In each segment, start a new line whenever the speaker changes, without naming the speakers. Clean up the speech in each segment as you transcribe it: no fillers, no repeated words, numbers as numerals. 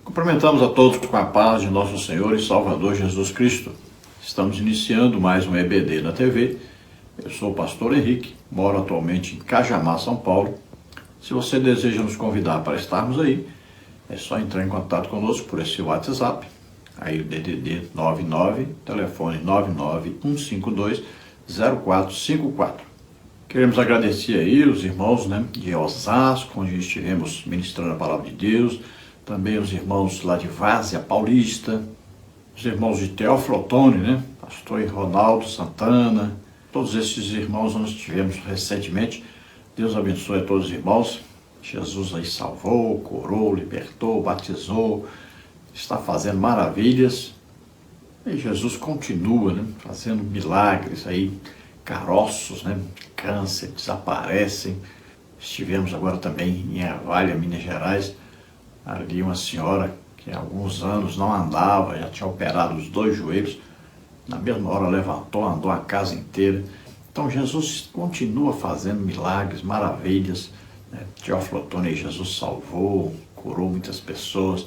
Cumprimentamos a todos com a paz de nosso Senhor e Salvador Jesus Cristo. Estamos iniciando mais um EBD na TV. Eu sou o pastor Henrique, moro atualmente em Cajamar, São Paulo. Se você deseja nos convidar para estarmos aí, é só entrar em contato conosco por esse WhatsApp, aí o DDD 99, telefone 991520454. Queremos agradecer aí os irmãos de Osasco, onde estivemos ministrando a palavra de Deus, também os irmãos lá de Várzea Paulista, os irmãos de Teófilo Otoni, pastor Ronaldo Santana, todos esses irmãos nós tivemos recentemente. Deus abençoe a todos os irmãos. Jesus aí salvou, curou, libertou, batizou, está fazendo maravilhas. E Jesus continua fazendo milagres aí, caroços, câncer, desaparecem. Estivemos agora também em Avalha, Minas Gerais, ali uma senhora que há alguns anos não andava, já tinha operado os 2 joelhos, na mesma hora levantou, andou a casa inteira. Então Jesus continua fazendo milagres, maravilhas. Teófilo Otoni, Jesus salvou, curou muitas pessoas.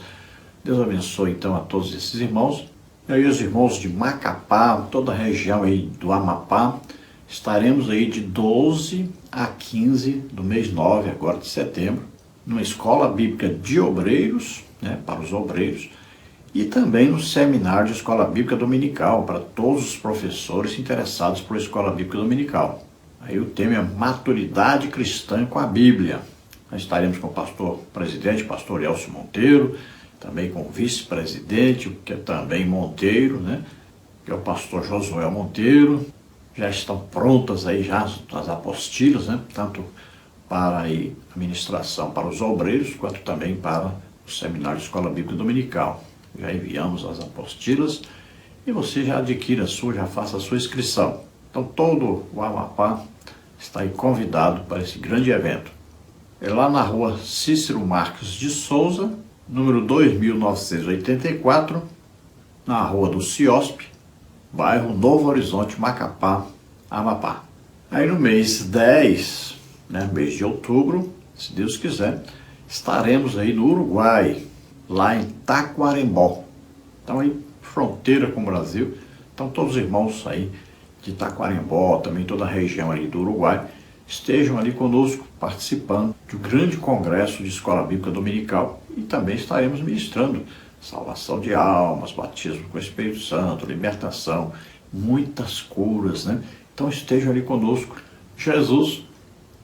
Deus abençoe então a todos esses irmãos. E aí os irmãos de Macapá, toda a região aí do Amapá, estaremos aí de 12 a 15 do mês 9, agora de setembro, numa escola bíblica de obreiros, para os obreiros, e também no seminário de escola bíblica dominical, para todos os professores interessados por escola bíblica dominical. Aí o tema é maturidade cristã com a Bíblia. Nós estaremos com o pastor-presidente, pastor Elcio Monteiro, também com o vice-presidente, que é também Monteiro, que é o pastor Josué Monteiro. Já estão prontas aí já as apostilas, tanto para a ministração para os obreiros, quanto também para o seminário de escola bíblica dominical. Já enviamos as apostilas e você já adquire a sua, já faça a sua inscrição. Então todo o Amapá está aí convidado para esse grande evento. É lá na rua Cícero Marques de Souza, número 2984, na rua do Ciospe, bairro Novo Horizonte, Macapá, Amapá. Aí no mês 10, mês de outubro, se Deus quiser, estaremos aí no Uruguai, lá em Taquarembó. Então aí, fronteira com o Brasil. Então todos os irmãos aí de Taquarembó, também toda a região ali do Uruguai, estejam ali conosco, participando de um grande congresso de escola bíblica dominical, e também estaremos ministrando salvação de almas, batismo com o Espírito Santo, libertação, muitas curas, Então estejam ali conosco. Jesus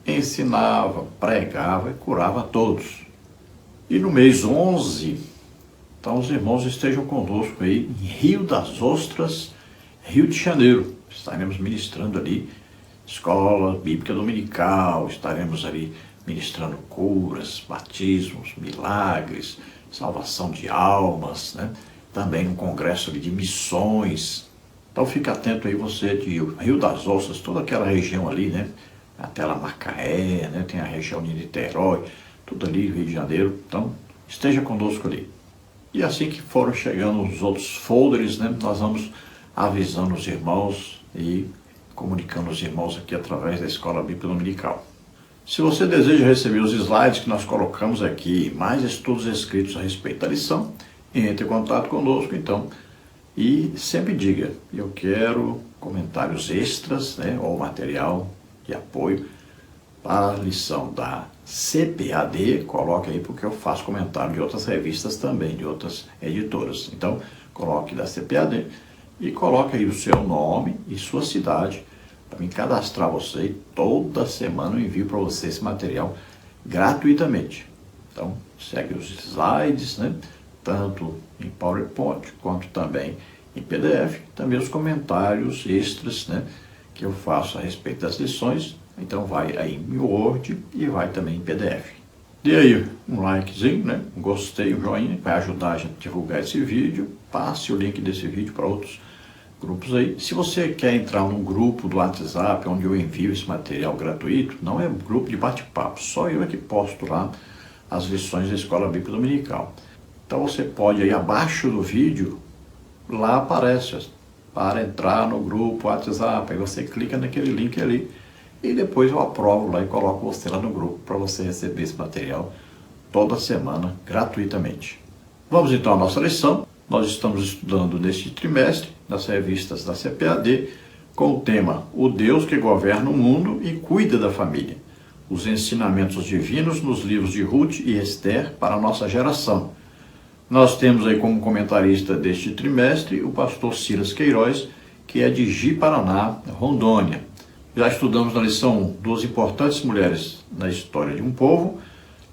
ensinava, pregava e curava a todos. E no mês 11, então os irmãos estejam conosco aí em Rio das Ostras, Rio de Janeiro. Estaremos ministrando ali escola bíblica dominical, estaremos ali ministrando curas, batismos, milagres, salvação de almas, Também um congresso ali de missões. Então fica atento aí você de Rio das Ostras, toda aquela região ali, até lá Macaé, tem a região de Niterói, tudo ali, Rio de Janeiro. Então esteja conosco ali. E assim que foram chegando os outros folders, nós vamos avisando os irmãos e comunicando os irmãos aqui através da Escola Bíblica Dominical. Se você deseja receber os slides que nós colocamos aqui, mais estudos escritos a respeito da lição, entre em contato conosco então e sempre diga: eu quero comentários extras, ou material de apoio para a lição da CPAD, coloque aí porque eu faço comentário de outras revistas também, de outras editoras. Então coloque da CPAD e coloque aí o seu nome e sua cidade para me cadastrar você, e toda semana eu envio para você esse material gratuitamente. Então segue os slides, tanto em PowerPoint quanto também em PDF, também os comentários extras, que eu faço a respeito das lições. Então vai aí em Word e vai também em PDF. Dê aí um likezinho, um gostei, um joinha, vai ajudar a gente a divulgar esse vídeo. Passe o link desse vídeo para outros grupos aí. Se você quer entrar num grupo do WhatsApp, onde eu envio esse material gratuito, não é um grupo de bate-papo, só eu é que posto lá as lições da Escola Bíblica Dominical. Então você pode aí abaixo do vídeo, lá aparece para entrar no grupo WhatsApp, aí você clica naquele link ali e depois eu aprovo lá e coloco você lá no grupo para você receber esse material toda semana gratuitamente. Vamos então à nossa lição. Nós estamos estudando neste trimestre, nas revistas da CPAD, com o tema O Deus que governa o mundo e cuida da família. Os ensinamentos divinos nos livros de Ruth e Esther para a nossa geração. Nós temos aí como comentarista deste trimestre o pastor Silas Queiroz, que é de Ji-Paraná, Rondônia. Já estudamos na lição 1 duas importantes mulheres na história de um povo,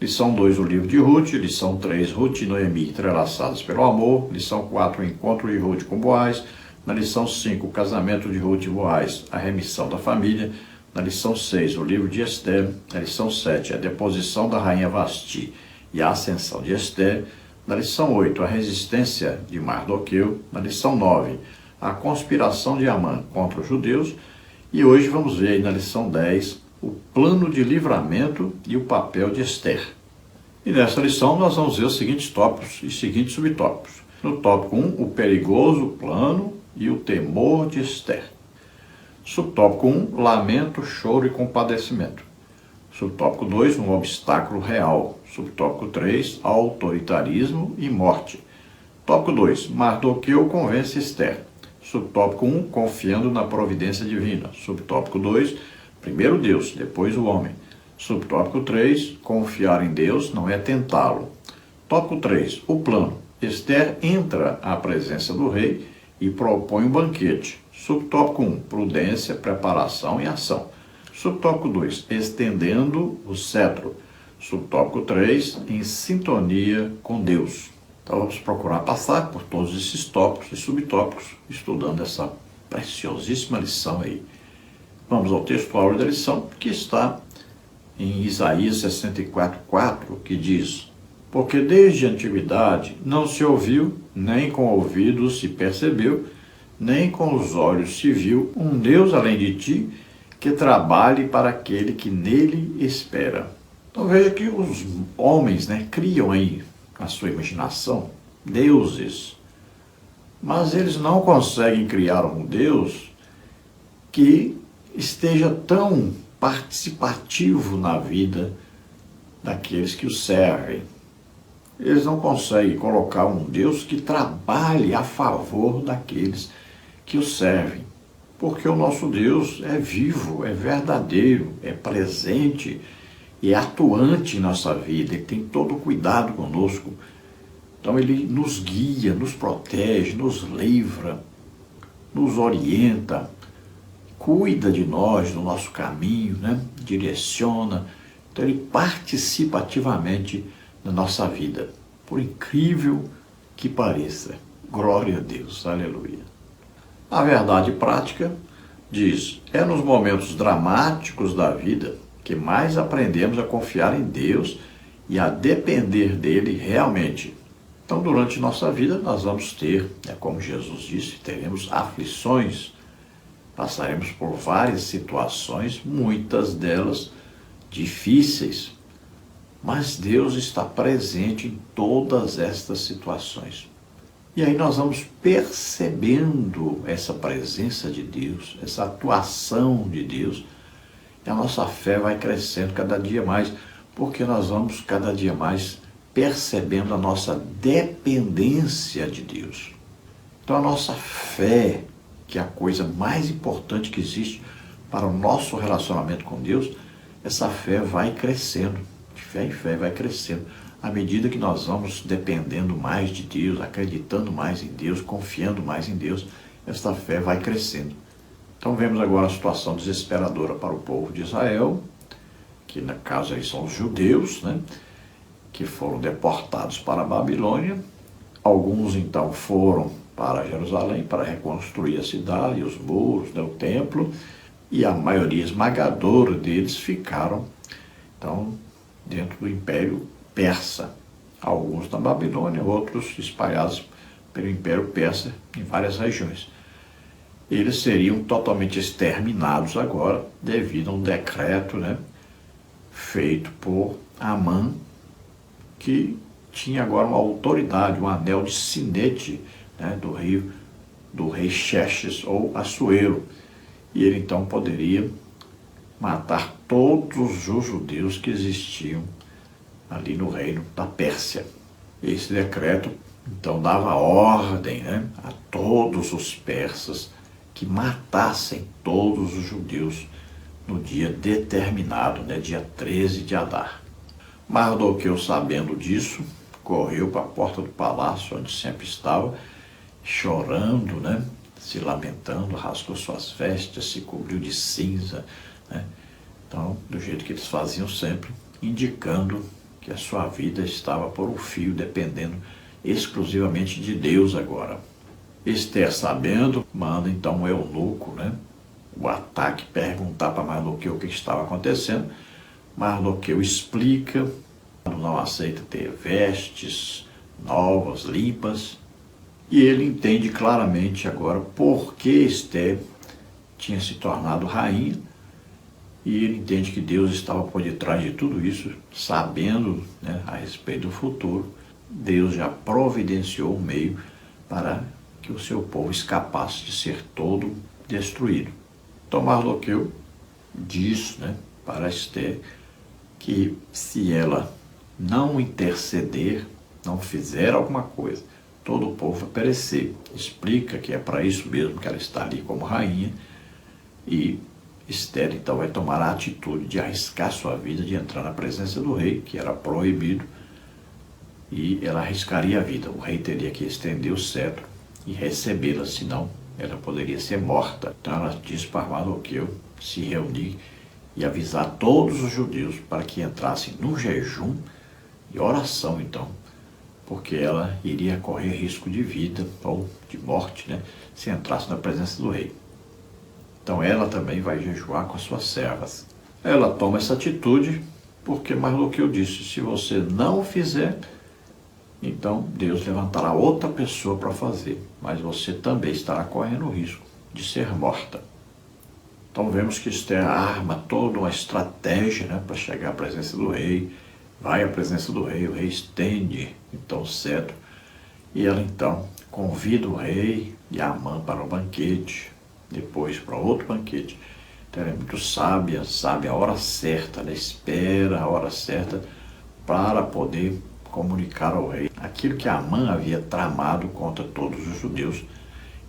lição 2 o livro de Ruth, lição 3 Ruth e Noemi entrelaçadas pelo amor, lição 4 o encontro de Ruth com Boaz, na lição 5 o casamento de Ruth e Boaz, a remissão da família, na lição 6 o livro de Esther, na lição 7 a deposição da rainha Vasti e a ascensão de Esther, na lição 8 a resistência de Mardoqueu, na lição 9 a conspiração de Amã contra os judeus, e hoje vamos ver aí na lição 10 o plano de livramento e o papel de Esther. E nessa lição nós vamos ver os seguintes tópicos e seguintes subtópicos. No tópico 1, o perigoso plano e o temor de Esther. Subtópico 1, lamento, choro e compadecimento. Subtópico 2, um obstáculo real. Subtópico 3, autoritarismo e morte. Tópico 2, Mardoqueu convence Esther. Subtópico 1, confiando na providência divina. Subtópico 2, primeiro Deus, depois o homem. Subtópico 3, confiar em Deus não é tentá-lo. Tópico 3, o plano. Esther entra à presença do rei e propõe um banquete. Subtópico 1, prudência, preparação e ação. Subtópico 2, estendendo o cetro. Subtópico 3, em sintonia com Deus. Então vamos procurar passar por todos esses tópicos e subtópicos, estudando essa preciosíssima lição aí. Vamos ao texto áureo da lição, que está em Isaías 64:4, que diz: porque desde a antiguidade não se ouviu, nem com ouvidos se percebeu, nem com os olhos se viu um Deus além de ti, que trabalhe para aquele que nele espera. Então veja que os homens, criam aí na sua imaginação deuses, mas eles não conseguem criar um Deus que esteja tão participativo na vida daqueles que o servem. Eles não conseguem colocar um Deus que trabalhe a favor daqueles que o servem, porque o nosso Deus é vivo, é verdadeiro, é presente e é atuante em nossa vida. Ele tem todo o cuidado conosco. Então ele nos guia, nos protege, nos livra, nos orienta, cuida de nós, do nosso caminho, direciona. Então ele participa ativamente na nossa vida, por incrível que pareça. Glória a Deus, aleluia. A verdade prática diz: é nos momentos dramáticos da vida que mais aprendemos a confiar em Deus e a depender dele realmente. Então, durante nossa vida, nós vamos ter, como Jesus disse, teremos aflições, passaremos por várias situações, muitas delas difíceis, mas Deus está presente em todas estas situações. E aí nós vamos percebendo essa presença de Deus, essa atuação de Deus, e a nossa fé vai crescendo cada dia mais, porque nós vamos cada dia mais percebendo a nossa dependência de Deus. Então a nossa fé, que é a coisa mais importante que existe para o nosso relacionamento com Deus, essa fé vai crescendo, de fé em fé vai crescendo, à medida que nós vamos dependendo mais de Deus, acreditando mais em Deus, confiando mais em Deus, essa fé vai crescendo. Então vemos agora a situação desesperadora para o povo de Israel, que no caso aí são os judeus, que foram deportados para a Babilônia. Alguns então foram para Jerusalém para reconstruir a cidade, os muros, o templo, e a maioria esmagadora deles ficaram então dentro do Império Persa. Alguns na Babilônia, outros espalhados pelo Império Persa em várias regiões. Eles seriam totalmente exterminados agora devido a um decreto feito por Amã, que tinha agora uma autoridade, um anel de sinete do rei Xerxes ou Assuero. E ele então poderia matar todos os judeus que existiam ali no reino da Pérsia. Esse decreto, então, dava ordem, né, a todos os persas que matassem todos os judeus no dia determinado, né, dia 13 de Adar. Mardoqueu, sabendo disso, correu para a porta do palácio, onde sempre estava, chorando, né, se lamentando, rasgou suas vestes, se cobriu de cinza, né? Então, do jeito que eles faziam sempre, indicando que a sua vida estava por um fio, dependendo exclusivamente de Deus agora. Esther, sabendo, manda então um eunuco, né, o ataque, perguntar para Mardoqueu o que estava acontecendo. Mardoqueu explica, não aceita ter vestes novas, limpas, e ele entende claramente agora por que Esther tinha se tornado rainha, e ele entende que Deus estava por detrás de tudo isso, sabendo, né, a respeito do futuro. Deus já providenciou um meio para que o seu povo escapasse de ser todo destruído. Então Mardoqueu diz, né, para Esther que se ela não interceder, não fizer alguma coisa, todo o povo vai perecer. Explica que é para isso mesmo que ela está ali como rainha, e Esther então vai tomar a atitude de arriscar sua vida, de entrar na presença do rei, que era proibido, e ela arriscaria a vida. O rei teria que estender o cetro e recebê-la, senão ela poderia ser morta. Então ela diz para Mardoqueu se reunir e avisar todos os judeus para que entrassem num jejum e oração, então, porque ela iria correr risco de vida ou de morte, né, se entrasse na presença do rei. Então ela também vai jejuar com as suas servas. Ela toma essa atitude porque Mardoqueu disse: se você não o fizer, então Deus levantará outra pessoa para fazer, mas você também estará correndo o risco de ser morta. Então vemos que Esther arma toda uma estratégia, né, para chegar à presença do rei. Vai à presença do rei, o rei estende então o cetro, e ela então convida o rei e Amã para o banquete, depois para outro banquete. Então ela é muito sábia, sabe a hora certa, ela espera a hora certa para poder comunicar ao rei aquilo que Amã havia tramado contra todos os judeus.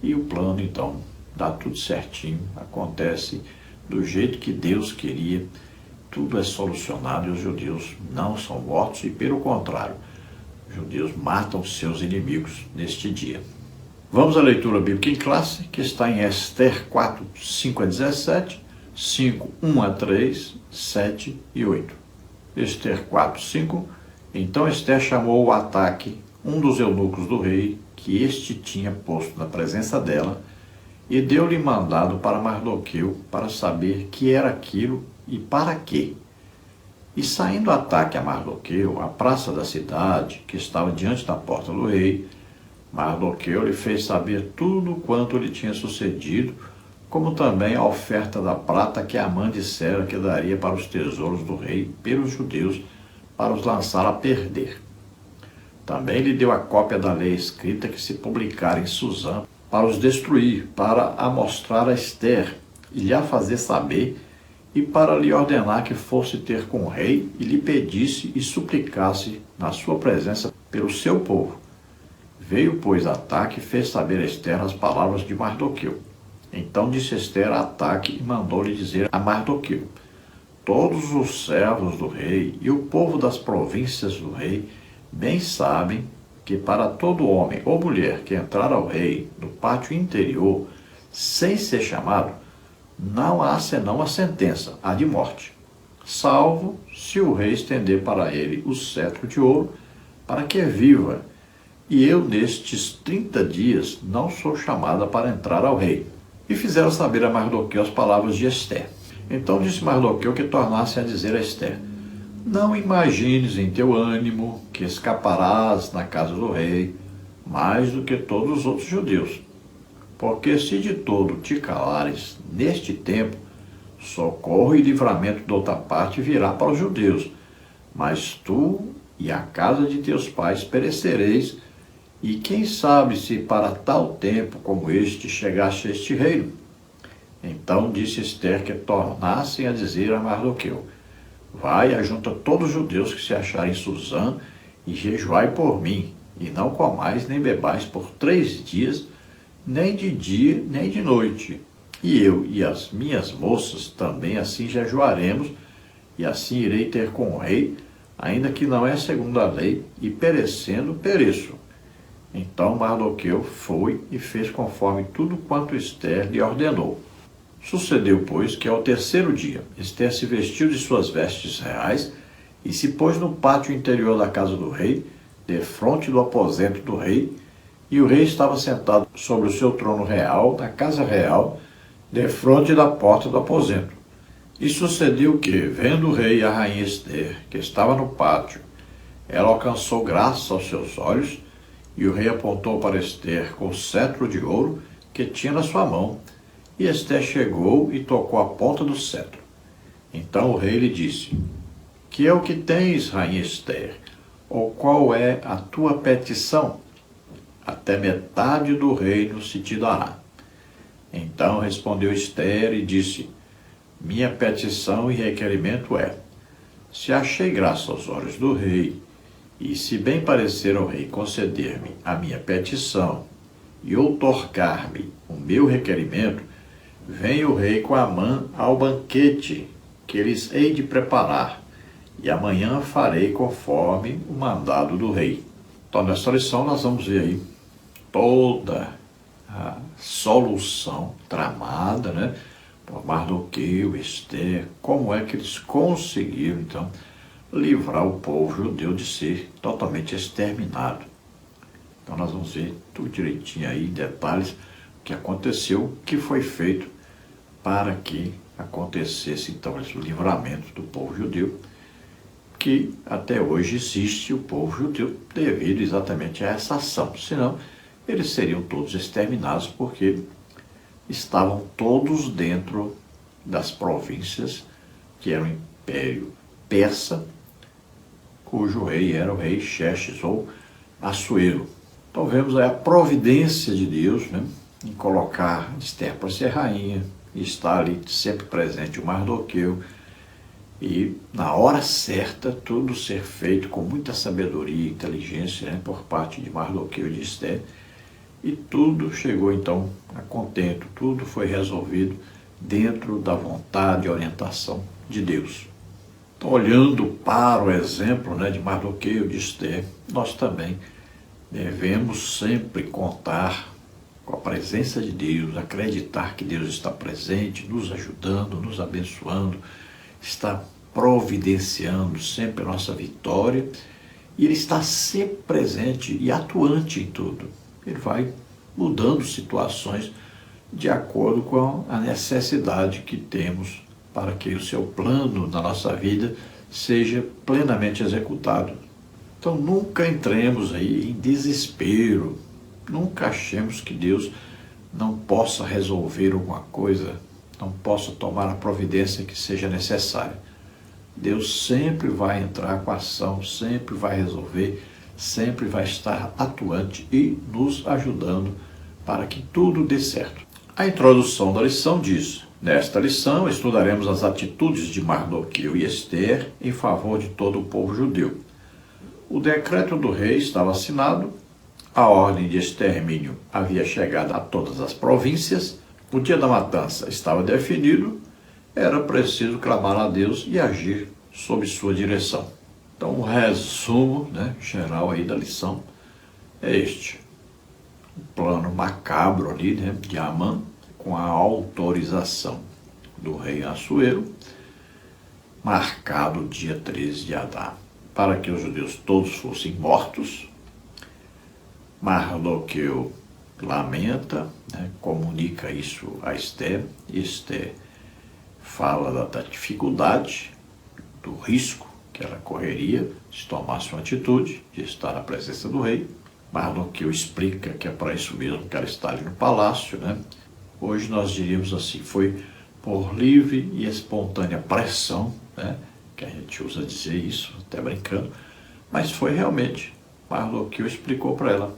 E o plano então dá tudo certinho, acontece do jeito que Deus queria, tudo é solucionado e os judeus não são mortos, e pelo contrário, os judeus matam seus inimigos neste dia. Vamos à leitura bíblica em classe, que está em Esther 4, 5 a 17, 5, 1 a 3, 7 e 8. Esther 4, 5. Então Esther chamou ao ataque um dos eunucos do rei, que este tinha posto na presença dela, e deu-lhe mandado para Mardoqueu, para saber que era aquilo e para quê. E saindo ataque a Mardoqueu, à praça da cidade, que estava diante da porta do rei, Mardoqueu lhe fez saber tudo quanto lhe tinha sucedido, como também a oferta da prata que Amã dissera que daria para os tesouros do rei pelos judeus, para os lançar a perder. Também lhe deu a cópia da lei escrita que se publicara em Susã, para os destruir, para a mostrar a Esther e lhe a fazer saber, e para lhe ordenar que fosse ter com o rei e lhe pedisse e suplicasse na sua presença pelo seu povo. Veio, pois, Ataque e fez saber a Esther as palavras de Mardoqueu. Então disse Esther a Ataque e mandou-lhe dizer a Mardoqueu: todos os servos do rei e o povo das províncias do rei bem sabem que para todo homem ou mulher que entrar ao rei no pátio interior, sem ser chamado, não há senão a sentença, a de morte, salvo se o rei estender para ele o cetro de ouro, para que viva. E eu, nestes 30 dias, não sou chamada para entrar ao rei. E fizeram saber a Mardoqueu as palavras de Esther. Então disse Mardoqueu que tornasse a dizer a Esther: não imagines em teu ânimo que escaparás na casa do rei, mais do que todos os outros judeus. Porque se de todo te calares neste tempo, socorro e livramento de outra parte virá para os judeus. Mas tu e a casa de teus pais perecereis, e quem sabe se para tal tempo como este chegaste a este reino? Então disse Esther que tornassem a dizer a Mardoqueu: vai, ajunta todos os judeus que se acharem em Susã e jejuai por mim, e não comais nem bebais por 3 dias, nem de dia nem de noite. E eu e as minhas moças também assim jejuaremos, e assim irei ter com o rei, ainda que não é segundo a lei, e perecendo, pereço. Então Mardoqueu foi e fez conforme tudo quanto Ester lhe ordenou. Sucedeu, pois, que ao terceiro dia, Ester se vestiu de suas vestes reais e se pôs no pátio interior da casa do rei, defronte do aposento do rei, e o rei estava sentado sobre o seu trono real, na casa real, defronte da porta do aposento. E sucedeu que, vendo o rei e a rainha Ester, que estava no pátio, ela alcançou graça aos seus olhos, e o rei apontou para Ester com o cetro de ouro que tinha na sua mão, e Ester chegou e tocou a ponta do cetro. Então o rei lhe disse: Que é o que tens, rainha Ester? Ou qual é a tua petição? Até metade do reino se te dará. Então respondeu Ester e disse: Minha petição e requerimento é: se achei graça aos olhos do rei, e se bem parecer ao rei conceder-me a minha petição e outorgar-me o meu requerimento, venha o rei com Amã ao banquete que lhes hei de preparar, e amanhã farei conforme o mandado do rei. Então, nessa lição, nós vamos ver aí toda a solução tramada, né, por Mardoqueu, Ester, como é que eles conseguiram, então, livrar o povo judeu de ser totalmente exterminado. Então nós vamos ver tudo direitinho aí, detalhes, o que aconteceu, o que foi feito para que acontecesse então esse livramento do povo judeu, que até hoje existe o povo judeu devido exatamente a essa ação. Senão eles seriam todos exterminados, porque estavam todos dentro das províncias que eram o Império Persa, cujo rei era o rei Xerxes ou Assuero. Então vemos aí a providência de Deus, né, em colocar Ester para ser rainha, e estar ali sempre presente o Mardoqueu, e na hora certa tudo ser feito com muita sabedoria e inteligência, né, por parte de Mardoqueu e de Ester, e tudo chegou então a contento, tudo foi resolvido dentro da vontade e orientação de Deus. Então, olhando para o exemplo, né, de Mardoqueu e de Ester, nós também devemos sempre contar com a presença de Deus, acreditar que Deus está presente, nos ajudando, nos abençoando, está providenciando sempre a nossa vitória, e Ele está sempre presente e atuante em tudo. Ele vai mudando situações de acordo com a necessidade que temos para que o seu plano na nossa vida seja plenamente executado. Então nunca entremos aí em desespero, nunca achemos que Deus não possa resolver alguma coisa, não possa tomar a providência que seja necessária. Deus sempre vai entrar com a ação, sempre vai resolver, sempre vai estar atuante e nos ajudando para que tudo dê certo. A introdução da lição diz: nesta lição estudaremos as atitudes de Mardoqueu e Ester em favor de todo o povo judeu. O decreto do rei estava assinado, a ordem de extermínio havia chegado a todas as províncias, o dia da matança estava definido, era preciso clamar a Deus e agir sob sua direção. Então, o resumo, né, geral aí da lição é este: o plano macabro ali, né, de Amã, com a autorização do rei Assuero, marcado dia 13 de Adar, para que os judeus todos fossem mortos. Mardoqueu lamenta, né, comunica isso a Ester. Ester fala da dificuldade, do risco que ela correria se tomasse uma atitude de estar na presença do rei. Mardoqueu explica que é para isso mesmo que ela está ali no palácio, né? Hoje nós diríamos assim, foi por livre e espontânea pressão, né, que a gente usa dizer isso, até brincando, mas foi realmente. Mardoqueu explicou para ela: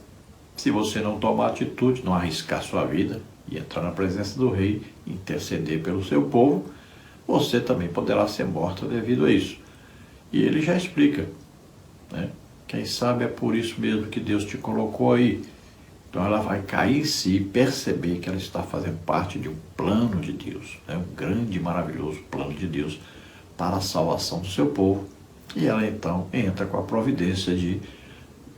se você não tomar atitude, não arriscar sua vida e entrar na presença do rei, interceder pelo seu povo, você também poderá ser morta devido a isso. E ele já explica, né, Quem sabe é por isso mesmo que Deus te colocou aí. Então ela vai cair em si e perceber que ela está fazendo parte de um plano de Deus, né? Um grande e maravilhoso plano de Deus para a salvação do seu povo. E ela então entra com a providência de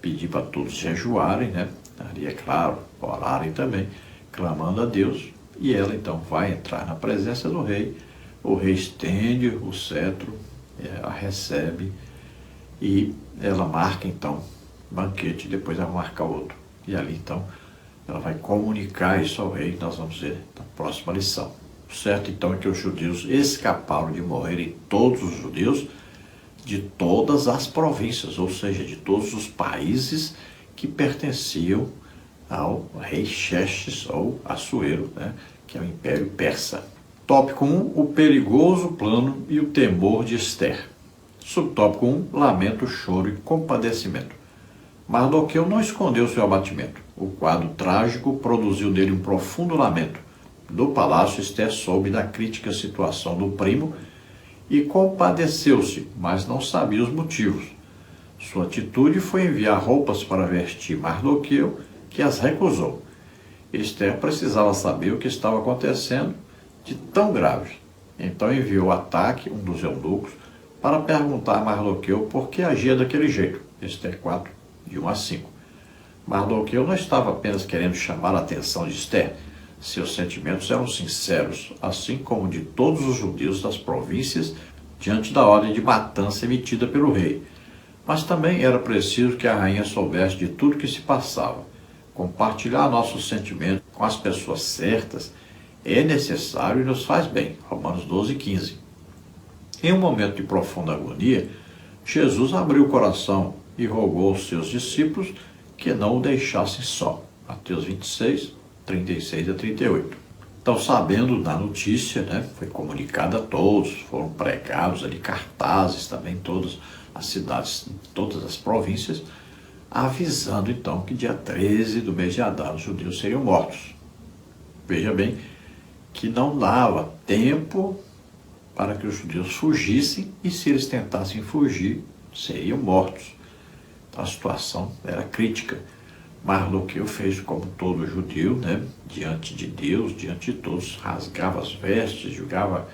pedir para todos jejuarem, né? Ali é claro, orarem também, clamando a Deus. E ela então vai entrar na presença do rei. O rei estende o cetro, a recebe e ela marca então banquete, depois ela marca outro. E ali então ela vai comunicar isso ao rei, nós vamos ver na próxima lição. O certo então é que os judeus escaparam de morrerem, todos os judeus de todas as províncias, ou seja, de todos os países que pertenciam ao rei Xerxes ou Assuero, né, que é o Império Persa. Tópico 1, o perigoso plano e o temor de Ester. Subtópico 1, lamento, choro e compadecimento. Mardoqueu não escondeu seu abatimento. O quadro trágico produziu nele um profundo lamento. Do palácio, Ester soube da crítica situação do primo e compadeceu-se, mas não sabia os motivos. Sua atitude foi enviar roupas para vestir Mardoqueu, que as recusou. Ester precisava saber o que estava acontecendo de tão grave. Então enviou Ataque, um dos eunucos, para perguntar a Mardoqueu por que agia daquele jeito. Ester 4, de 1 a 5. Mardoqueu não estava apenas querendo chamar a atenção de Ester. Seus sentimentos eram sinceros, assim como de todos os judeus das províncias, diante da ordem de matança emitida pelo rei. Mas também era preciso que a rainha soubesse de tudo que se passava. Compartilhar nossos sentimentos com as pessoas certas é necessário e nos faz bem. Romanos 12, 15. Em um momento de profunda agonia, Jesus abriu o coração e rogou aos seus discípulos que não o deixassem só. Mateus 26, 36 a 38. Então, sabendo da notícia, né, foi comunicada a todos, foram pregados ali cartazes também em todas as cidades, em todas as províncias, avisando então que dia 13 do mês de Adar os judeus seriam mortos. Veja bem que não dava tempo para que os judeus fugissem, e se eles tentassem fugir, seriam mortos. Então a situação era crítica. Mardoqueu fez como todo judeu, né? Diante de Deus, diante de todos, rasgava as vestes, jogava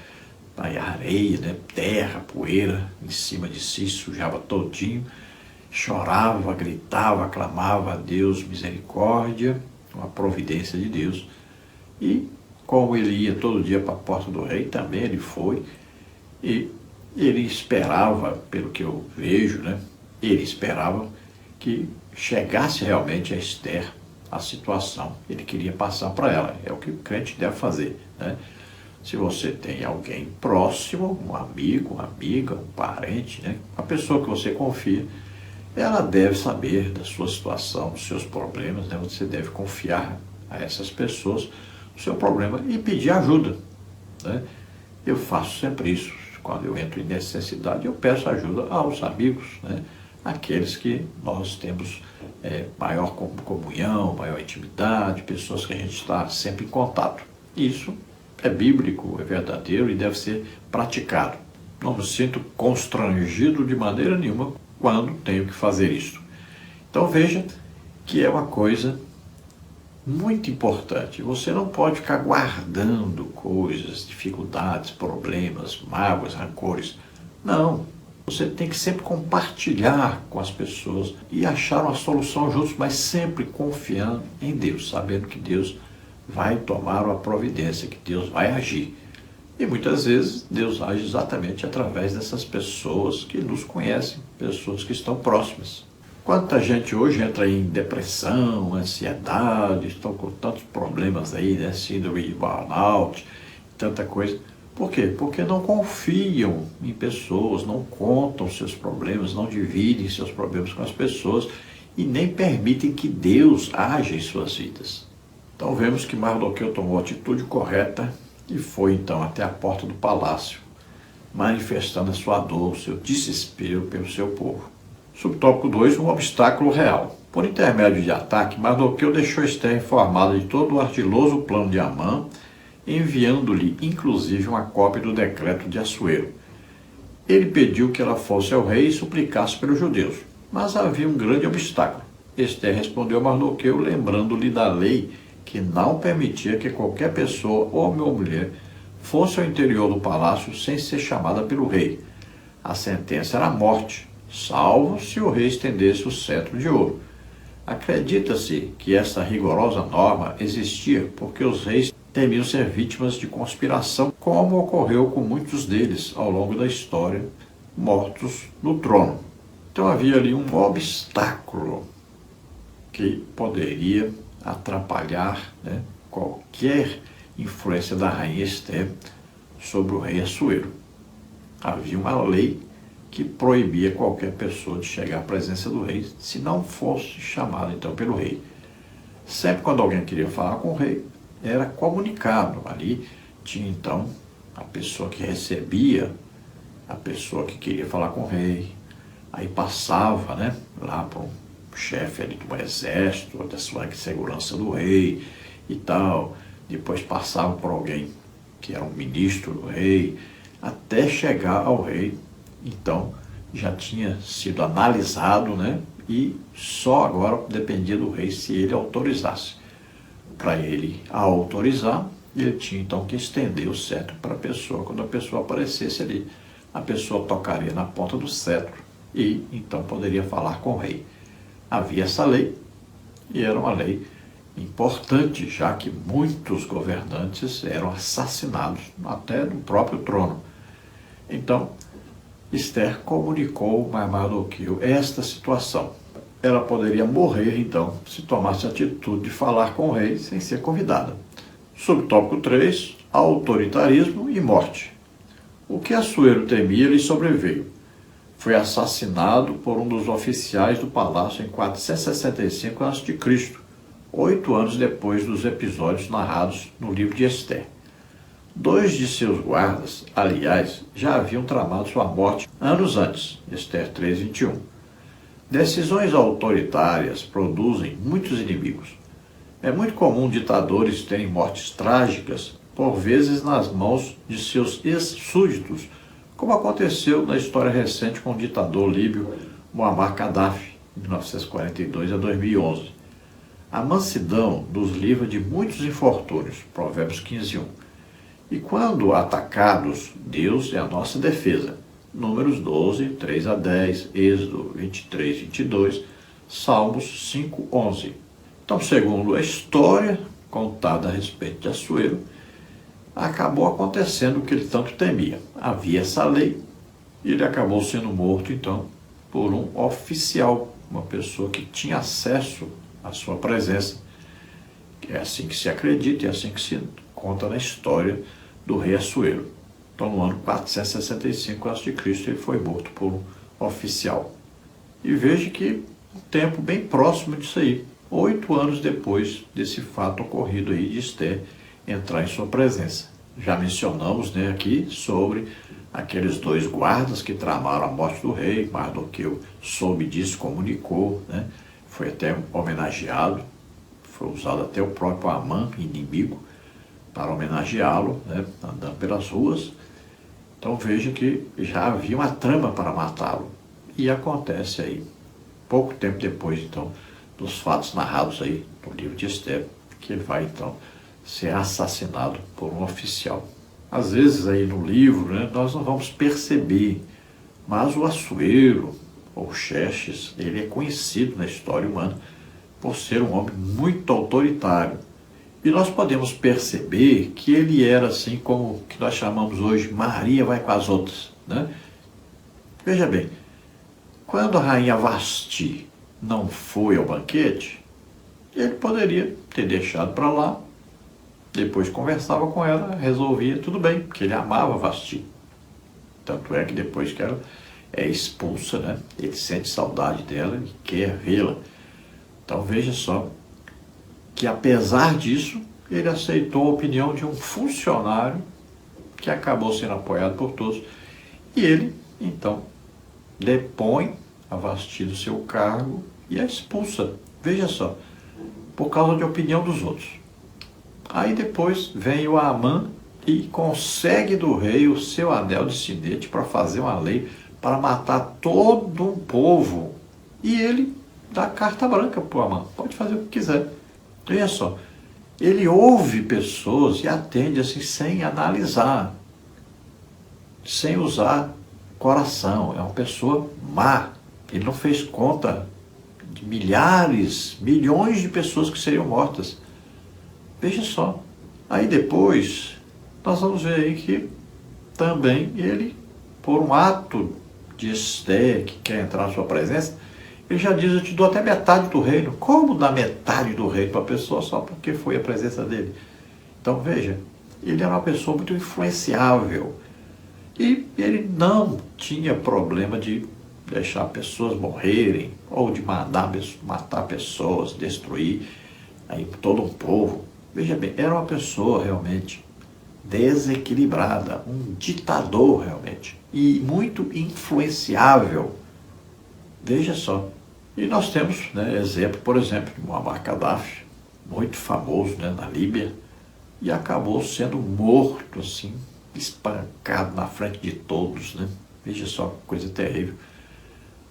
areia, né? Terra, poeira em cima de si, sujava todinho, chorava, gritava, clamava a Deus misericórdia, uma providência de Deus. E como ele ia todo dia para a porta do rei, também ele foi, e ele esperava, pelo que eu vejo, né? Ele esperava que chegasse realmente a Ester a situação. Ele queria passar para ela. É o que o crente deve fazer, né? Se você tem alguém próximo, um amigo, uma amiga, um parente, né? Uma pessoa que você confia, ela deve saber da sua situação, dos seus problemas, né? Você deve confiar a essas pessoas o seu problema e pedir ajuda, né? Eu faço sempre isso. Quando eu entro em necessidade, eu peço ajuda aos amigos, né? Aqueles que nós temos maior comunhão, maior intimidade, pessoas que a gente está sempre em contato. Isso é bíblico, é verdadeiro e deve ser praticado. Não me sinto constrangido de maneira nenhuma quando tenho que fazer isso. Então veja que é uma coisa muito importante. Você não pode ficar guardando coisas, dificuldades, problemas, mágoas, rancores. Não. Você tem que sempre compartilhar com as pessoas e achar uma solução juntos, mas sempre confiando em Deus, sabendo que Deus vai tomar uma providência, que Deus vai agir. E muitas vezes Deus age exatamente através dessas pessoas que nos conhecem, pessoas que estão próximas. Quanta gente hoje entra em depressão, ansiedade, estão com tantos problemas aí, né? Síndrome de burnout, tanta coisa. Por quê? Porque não confiam em pessoas, não contam seus problemas, não dividem seus problemas com as pessoas e nem permitem que Deus haja em suas vidas. Então vemos que Mardoqueu tomou a atitude correta e foi então até a porta do palácio, manifestando a sua dor, o seu desespero pelo seu povo. Subtópico 2, um obstáculo real. Por intermédio de Ataque, Mardoqueu deixou Ester informada de todo o ardiloso plano de Amã, enviando-lhe inclusive uma cópia do decreto de Assuero. Ele pediu que ela fosse ao rei e suplicasse pelos judeus. Mas havia um grande obstáculo. Esther respondeu a Mardoqueu, lembrando-lhe da lei que não permitia que qualquer pessoa, homem ou mulher, fosse ao interior do palácio sem ser chamada pelo rei. A sentença era a morte, salvo se o rei estendesse o cetro de ouro. Acredita-se que essa rigorosa norma existia porque os reis temiam ser vítimas de conspiração, como ocorreu com muitos deles ao longo da história, mortos no trono. Então havia ali um obstáculo que poderia atrapalhar, né, qualquer influência da rainha Esther sobre o rei Assuero. Havia uma lei que proibia qualquer pessoa de chegar à presença do rei se não fosse chamado então pelo rei. Sempre quando alguém queria falar com o rei, era comunicado. Ali tinha então a pessoa que recebia, a pessoa que queria falar com o rei, aí passava, né, lá para um chefe ali do exército, da sua segurança do rei e tal, depois passava por alguém que era um ministro do rei, até chegar ao rei. Então já tinha sido analisado, né, e só agora dependia do rei se ele autorizasse. Para ele autorizar, ele tinha então que estender o cetro para a pessoa. Quando a pessoa aparecesse ali, a pessoa tocaria na ponta do cetro e então poderia falar com o rei. Havia essa lei, e era uma lei importante, já que muitos governantes eram assassinados até no próprio trono. Então, Esther comunicou a Mardoqueu esta situação. Ela poderia morrer, então, se tomasse a atitude de falar com o rei sem ser convidada. Subtópico 3, autoritarismo e morte. O que Assuero temia lhe sobreveio. Foi assassinado por um dos oficiais do palácio em 465 a.C., 8 anos depois dos episódios narrados no livro de Esther. 2 de seus guardas, aliás, já haviam tramado sua morte anos antes, Esther 3:21. Decisões autoritárias produzem muitos inimigos. É muito comum ditadores terem mortes trágicas, por vezes nas mãos de seus ex-súditos, como aconteceu na história recente com o ditador líbio Muammar Gaddafi, de 1942 a 2011. A mansidão nos livra de muitos infortúnios, Provérbios 15:1. E quando atacados, Deus é a nossa defesa. Números 12, 3 a 10, Êxodo 23, 22, Salmos 5, 11. Então, segundo a história contada a respeito de Assuero, acabou acontecendo o que ele tanto temia. Havia essa lei e ele acabou sendo morto, então, por um oficial, uma pessoa que tinha acesso à sua presença. É assim que se acredita e é assim que se conta na história do rei Assuero. Então, no ano 465 a.C., ele foi morto por um oficial. E veja que um tempo bem próximo disso aí, 8 anos depois desse fato ocorrido aí de Esther entrar em sua presença. Já mencionamos, né, aqui sobre aqueles 2 guardas que tramaram a morte do rei. Mardoqueu soube disso, comunicou, né, foi até homenageado, foi usado até o próprio Amã, inimigo, para homenageá-lo, né, andando pelas ruas. Então veja que já havia uma trama para matá-lo. E acontece aí, pouco tempo depois, então, dos fatos narrados aí no livro de Esther, que ele vai, então, ser assassinado por um oficial. Às vezes aí no livro, né, nós não vamos perceber, mas o Assuero, ou Xerxes, ele é conhecido na história humana por ser um homem muito autoritário. E nós podemos perceber que ele era assim como o que nós chamamos hoje Maria vai com as outras, né? Veja bem, quando a rainha Vasti não foi ao banquete, ele poderia ter deixado para lá, depois conversava com ela, resolvia, tudo bem, porque ele amava Vasti. Tanto é que depois que ela é expulsa, né, ele sente saudade dela e quer vê-la. Então veja só que apesar disso, ele aceitou a opinião de um funcionário que acabou sendo apoiado por todos. E ele, então, depõe a Vasti do seu cargo e a expulsa. Veja só, por causa de opinião dos outros. Aí depois vem o Amã e consegue do rei o seu anel de sinete para fazer uma lei para matar todo um povo e ele dá carta branca para o Amã, pode fazer o que quiser. Veja só, ele ouve pessoas e atende assim sem analisar, sem usar coração. É uma pessoa má. Ele não fez conta de milhares, milhões de pessoas que seriam mortas. Veja só. Aí depois, nós vamos ver aí que também ele, por um ato de Esther, que quer entrar na sua presença, ele já diz: eu te dou até metade do reino. Como dar metade do reino para a pessoa só porque foi a presença dele? Então veja, ele era uma pessoa muito influenciável. E ele não tinha problema de deixar pessoas morrerem, ou de matar pessoas, destruir aí todo um povo. Veja bem, era uma pessoa realmente desequilibrada, um ditador realmente, e muito influenciável. Veja só. E nós temos, né, exemplo, por exemplo, de Muammar Gaddafi, muito famoso, né, na Líbia, e acabou sendo morto, assim, espancado na frente de todos, né? Veja só que coisa terrível.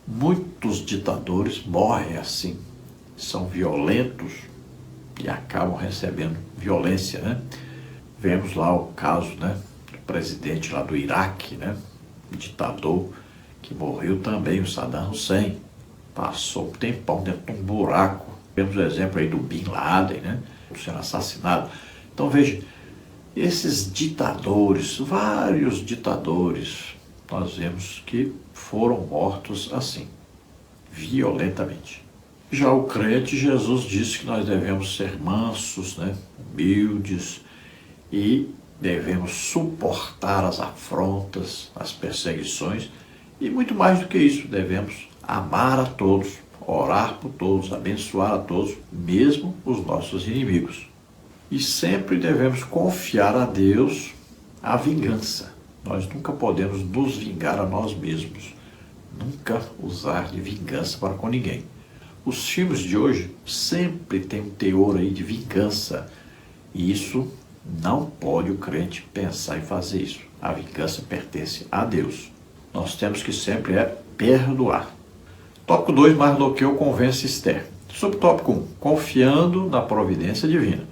Muitos ditadores morrem assim, são violentos e acabam recebendo violência, né? Vemos lá o caso, né, do presidente lá do Iraque, né, o ditador que morreu também, o Saddam Hussein. Passou um tempão dentro de um buraco. Vemos o exemplo aí do Bin Laden, né, sendo assassinado. Então veja, esses ditadores, vários ditadores, nós vemos que foram mortos assim, violentamente. Já o crente, Jesus disse que nós devemos ser mansos, né, humildes, e devemos suportar as afrontas, as perseguições, e muito mais do que isso, devemos amar a todos, orar por todos, abençoar a todos, mesmo os nossos inimigos. E sempre devemos confiar a Deus a vingança. Nós nunca podemos nos vingar a nós mesmos, nunca usar de vingança para com ninguém. Os filmes de hoje sempre têm um teor aí de vingança, e isso não pode o crente pensar em fazer isso. A vingança pertence a Deus. Nós temos que sempre perdoar. Tópico 2, Mardoqueu convence Esther. Subtópico 1, confiando na providência divina.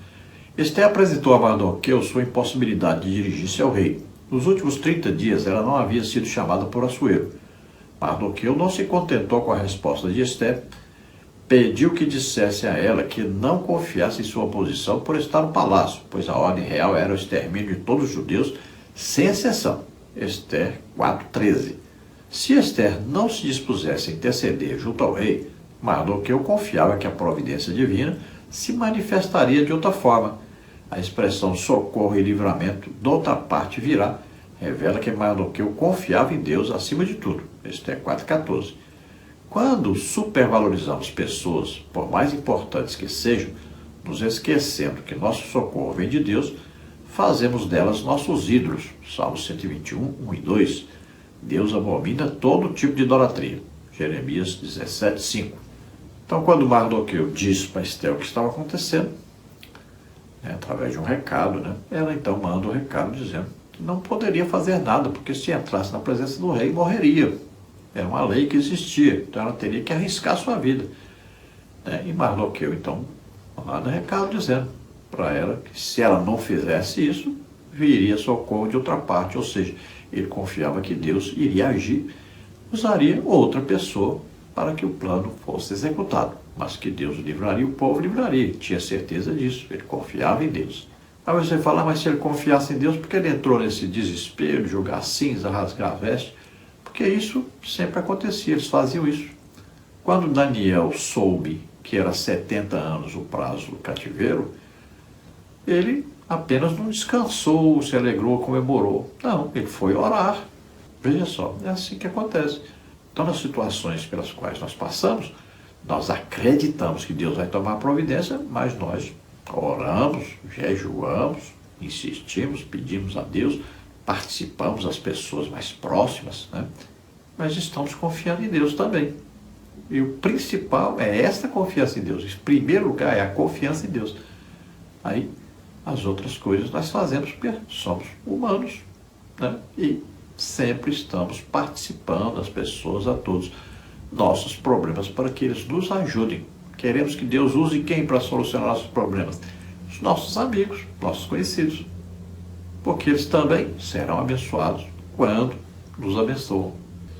Esther apresentou a Mardoqueu sua impossibilidade de dirigir-se ao rei. Nos últimos 30 dias ela não havia sido chamada por Assuero. Mardoqueu não se contentou com a resposta de Esther, pediu que dissesse a ela que não confiasse em sua posição por estar no palácio, pois a ordem real era o extermínio de todos os judeus, sem exceção. Esther 4,13. Se Esther não se dispusesse a interceder junto ao rei, Mardoqueu confiava que a providência divina se manifestaria de outra forma. A expressão socorro e livramento de outra parte virá revela que Mardoqueu confiava em Deus acima de tudo. Esther 4,14. Quando supervalorizamos pessoas, por mais importantes que sejam, nos esquecendo que nosso socorro vem de Deus, fazemos delas nossos ídolos. Salmo 121, 1 e 2. Deus abomina todo tipo de idolatria. Jeremias 17, 5. Então, quando Mardoqueu disse para Esther o que estava acontecendo, né, através de um recado, né, ela então manda o recado dizendo que não poderia fazer nada, porque se entrasse na presença do rei, morreria. Era uma lei que existia, então ela teria que arriscar a sua vida. Né? E Mardoqueu, então, manda recado dizendo para ela que se ela não fizesse isso, viria socorro de outra parte, ou seja, ele confiava que Deus iria agir, usaria outra pessoa para que o plano fosse executado, mas que Deus livraria, o povo livraria, tinha certeza disso, ele confiava em Deus. Aí você fala, mas se ele confiasse em Deus, por que ele entrou nesse desespero, jogar cinza, rasgar a veste? Porque isso sempre acontecia, eles faziam isso. Quando Daniel soube que era 70 anos o prazo do cativeiro, ele apenas não descansou, se alegrou, comemorou. Não, ele foi orar. Veja só, é assim que acontece. Então, nas situações pelas quais nós passamos, nós acreditamos que Deus vai tomar providência, mas nós oramos, jejuamos, insistimos, pedimos a Deus, participamos as pessoas mais próximas, né? Mas estamos confiando em Deus também. E o principal é esta confiança em Deus. Em primeiro lugar é a confiança em Deus. Aí as outras coisas nós fazemos porque somos humanos, né? E sempre estamos participando, as pessoas, a todos. nossos problemas para que eles nos ajudem. Queremos que Deus use quem para solucionar nossos problemas? Os nossos amigos, nossos conhecidos. Porque eles também serão abençoados quando nos abençoam.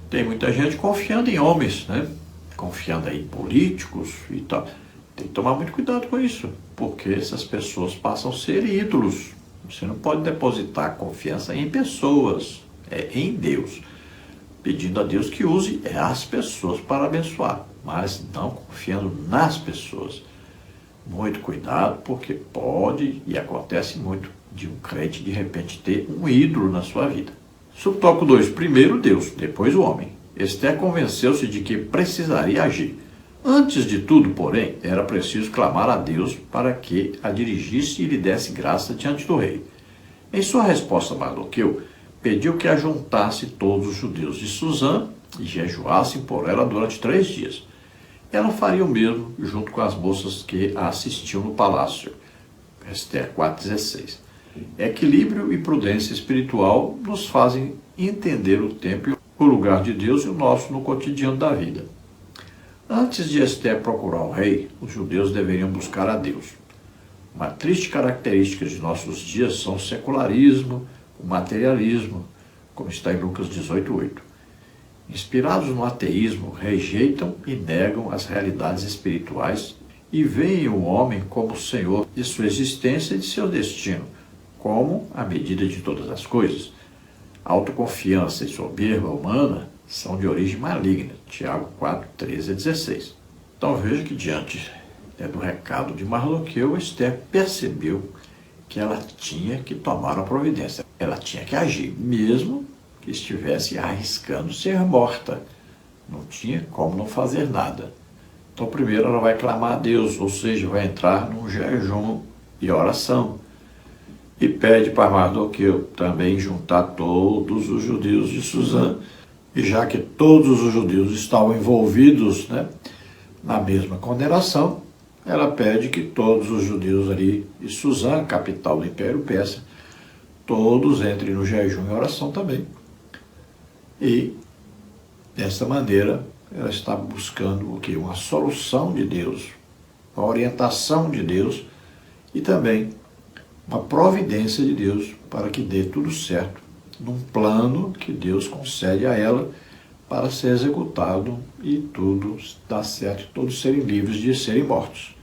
Tem muita gente confiando em homens, né? Confiando aí em políticos e tal. Tem que tomar muito cuidado com isso, porque essas pessoas passam a ser ídolos. Você não pode depositar confiança em pessoas, é em Deus. Pedindo a Deus que use as pessoas para abençoar, mas não confiando nas pessoas. Muito cuidado, porque pode e acontece muito de um crente de repente ter um ídolo na sua vida. Subtópico 2. Primeiro Deus, depois o homem. Esther convenceu-se de que precisaria agir. Antes de tudo, porém, era preciso clamar a Deus para que a dirigisse e lhe desse graça diante do rei. Em sua resposta, Mardoqueu pediu que ajuntasse todos os judeus de Susã e jejuassem por ela durante 3 dias. Ela faria o mesmo junto com as moças que a assistiam no palácio. Esther 4,16. Equilíbrio e prudência espiritual nos fazem entender o tempo e o lugar de Deus e o nosso no cotidiano da vida. Antes de Esther procurar o rei, os judeus deveriam buscar a Deus. Uma triste característica de nossos dias são o secularismo, o materialismo, como está em Lucas 18:8. Inspirados no ateísmo, rejeitam e negam as realidades espirituais e veem o homem como senhor de sua existência e de seu destino, como a medida de todas as coisas. A autoconfiança e soberba humana são de origem maligna. Tiago 4:13-16. Então veja que diante do recado de Mardoqueu, Esther percebeu que ela tinha que tomar uma providência. Ela tinha que agir, mesmo que estivesse arriscando ser morta. Não tinha como não fazer nada. Então primeiro ela vai clamar a Deus, ou seja, vai entrar num jejum e oração. E pede para Mardoqueu também juntar todos os judeus de Susã. E já que todos os judeus estavam envolvidos, na mesma condenação, ela pede que todos os judeus ali de Susã, capital do Império Persa, todos entrem no jejum e oração também. E, dessa maneira, ela está buscando o quê? Uma solução de Deus, uma orientação de Deus e também uma providência de Deus para que dê tudo certo, num plano que Deus concede a ela para ser executado e tudo dá certo, todos serem livres de serem mortos.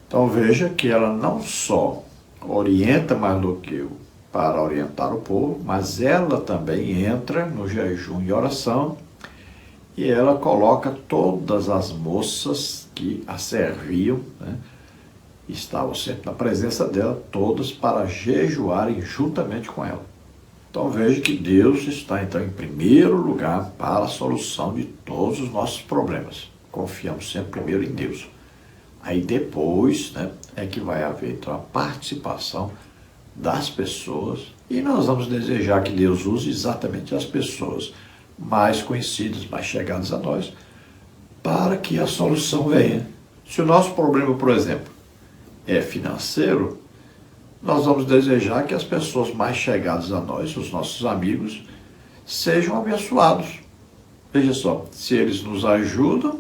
Então veja que ela não só orienta Mardoqueu para orientar o povo, mas ela também entra no jejum e oração e ela coloca todas as moças que a serviam, estavam sempre na presença dela, todas para jejuarem juntamente com ela. Então veja que Deus está então em primeiro lugar para a solução de todos os nossos problemas. Confiamos sempre primeiro em Deus. Aí depois é que vai haver então a participação das pessoas e nós vamos desejar que Deus use exatamente as pessoas mais conhecidas, mais chegadas a nós, para que a solução venha. Se o nosso problema, por exemplo, é financeiro, nós vamos desejar que as pessoas mais chegadas a nós, os nossos amigos, sejam abençoados. Veja só, se eles nos ajudam,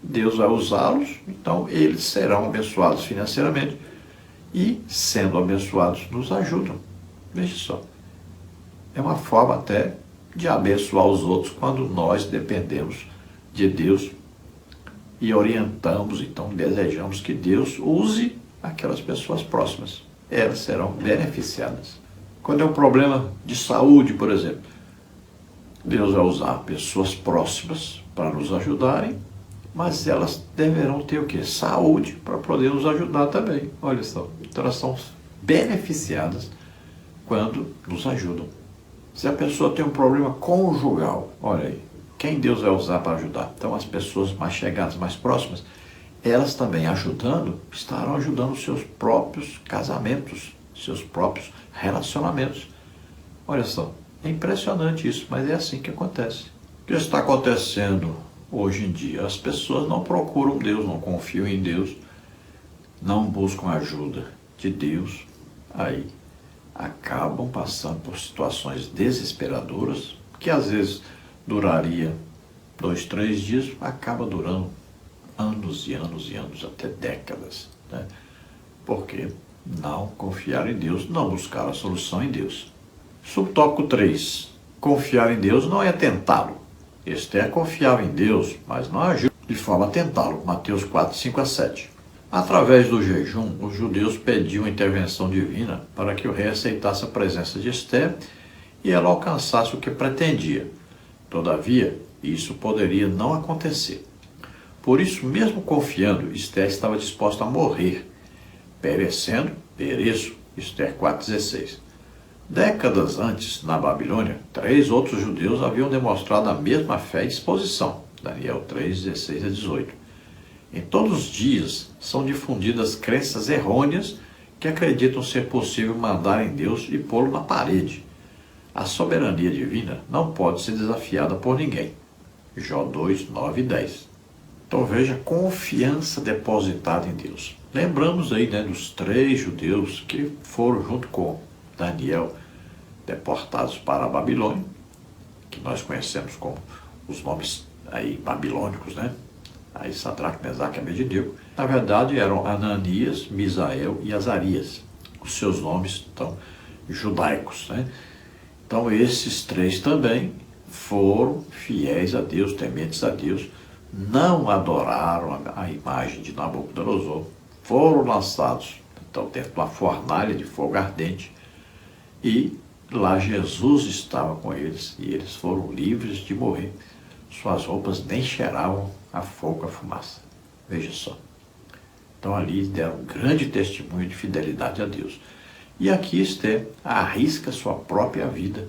Deus vai usá-los, então eles serão abençoados financeiramente e, sendo abençoados, nos ajudam. Veja só, é uma forma até de abençoar os outros quando nós dependemos de Deus e orientamos, então desejamos que Deus use aquelas pessoas próximas. Elas serão beneficiadas. Quando é um problema de saúde, por exemplo, Deus vai usar pessoas próximas para nos ajudarem, mas elas deverão ter o quê? Saúde para poder nos ajudar também. Olha só, então elas são beneficiadas quando nos ajudam. Se a pessoa tem um problema conjugal, olha aí, quem Deus vai usar para ajudar? Então as pessoas mais chegadas, mais próximas, elas também ajudando, estarão ajudando os seus próprios casamentos, seus próprios relacionamentos. Olha só, é impressionante isso, mas é assim que acontece. O que está acontecendo hoje em dia? As pessoas não procuram Deus, não confiam em Deus, não buscam ajuda de Deus, aí acabam passando por situações desesperadoras, que às vezes duraria 2, 3 dias, acaba durando anos e anos e anos, até décadas, né? Porque não confiaram em Deus, não buscaram a solução em Deus. Subtópico 3. Confiar em Deus não é tentá-lo. Esther confiava em Deus, mas não agiu de forma a tentá-lo. Mateus 4, 5 a 7. Através do jejum, os judeus pediam intervenção divina para que o rei aceitasse a presença de Esther e ela alcançasse o que pretendia. Todavia, isso poderia não acontecer. Por isso, mesmo confiando, Esther estava disposta a morrer. Perecendo, pereço. Esther 4,16. Décadas antes, na Babilônia, 3 outros judeus haviam demonstrado a mesma fé e disposição. Daniel 3:16 a 18. Em todos os dias são difundidas crenças errôneas que acreditam ser possível mandar em Deus e pô-lo na parede. A soberania divina não pode ser desafiada por ninguém. Jó 2, 9 e 10. Então veja a confiança depositada em Deus. Lembramos aí, dos 3 judeus que foram junto com Daniel deportados para a Babilônia, que nós conhecemos como os nomes aí babilônicos, Aí Sadraque, Mesaque e Abednego. Na verdade eram Ananias, Misael e Azarias. Os seus nomes, então, judaicos, Então esses 3 também foram fiéis a Deus, tementes a Deus, não adoraram a imagem de Nabucodonosor, foram lançados então dentro de uma fornalha de fogo ardente e lá Jesus estava com eles e eles foram livres de morrer. Suas roupas nem cheiravam a fogo, a fumaça. Veja só. Então ali deram um grande testemunho de fidelidade a Deus. E aqui Esther arrisca sua própria vida,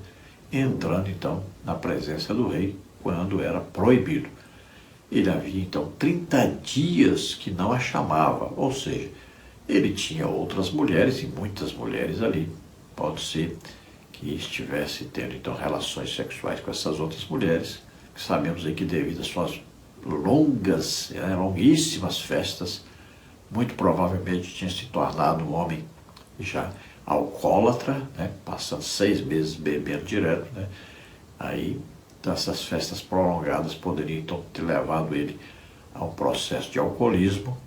entrando então na presença do rei, quando era proibido. Ele havia então 30 dias que não a chamava, ou seja, ele tinha outras mulheres e muitas mulheres ali. Pode ser que estivesse tendo então relações sexuais com essas outras mulheres, que sabemos aí que devido às suas longuíssimas festas, muito provavelmente tinha se tornado um homem já alcoólatra, passando 6 meses bebendo direto, Aí, essas festas prolongadas poderiam então ter levado ele a um processo de alcoolismo.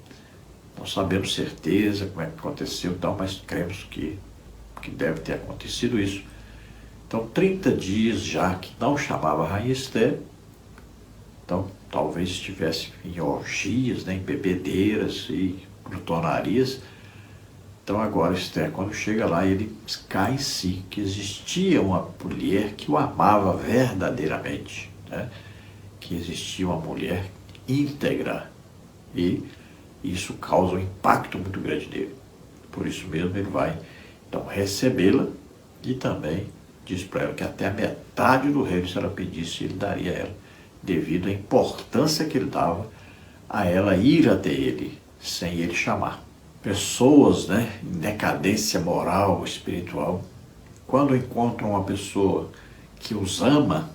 Não sabemos certeza como é que aconteceu e tal, mas cremos que deve ter acontecido isso. Então, 30 dias já que não chamava a rainha Esther, então talvez estivesse em orgias, em bebedeiras e glutonarias. Então agora Esther, quando chega lá, ele cai em si, que existia uma mulher que o amava verdadeiramente, que existia uma mulher íntegra, e isso causa um impacto muito grande nele. Por isso mesmo ele vai então recebê-la e também diz para ela que até a metade do reino, se ela pedisse, ele daria a ela, devido à importância que ele dava a ela ir até ele, sem ele chamar. Pessoas, em decadência moral, espiritual, quando encontram uma pessoa que os ama,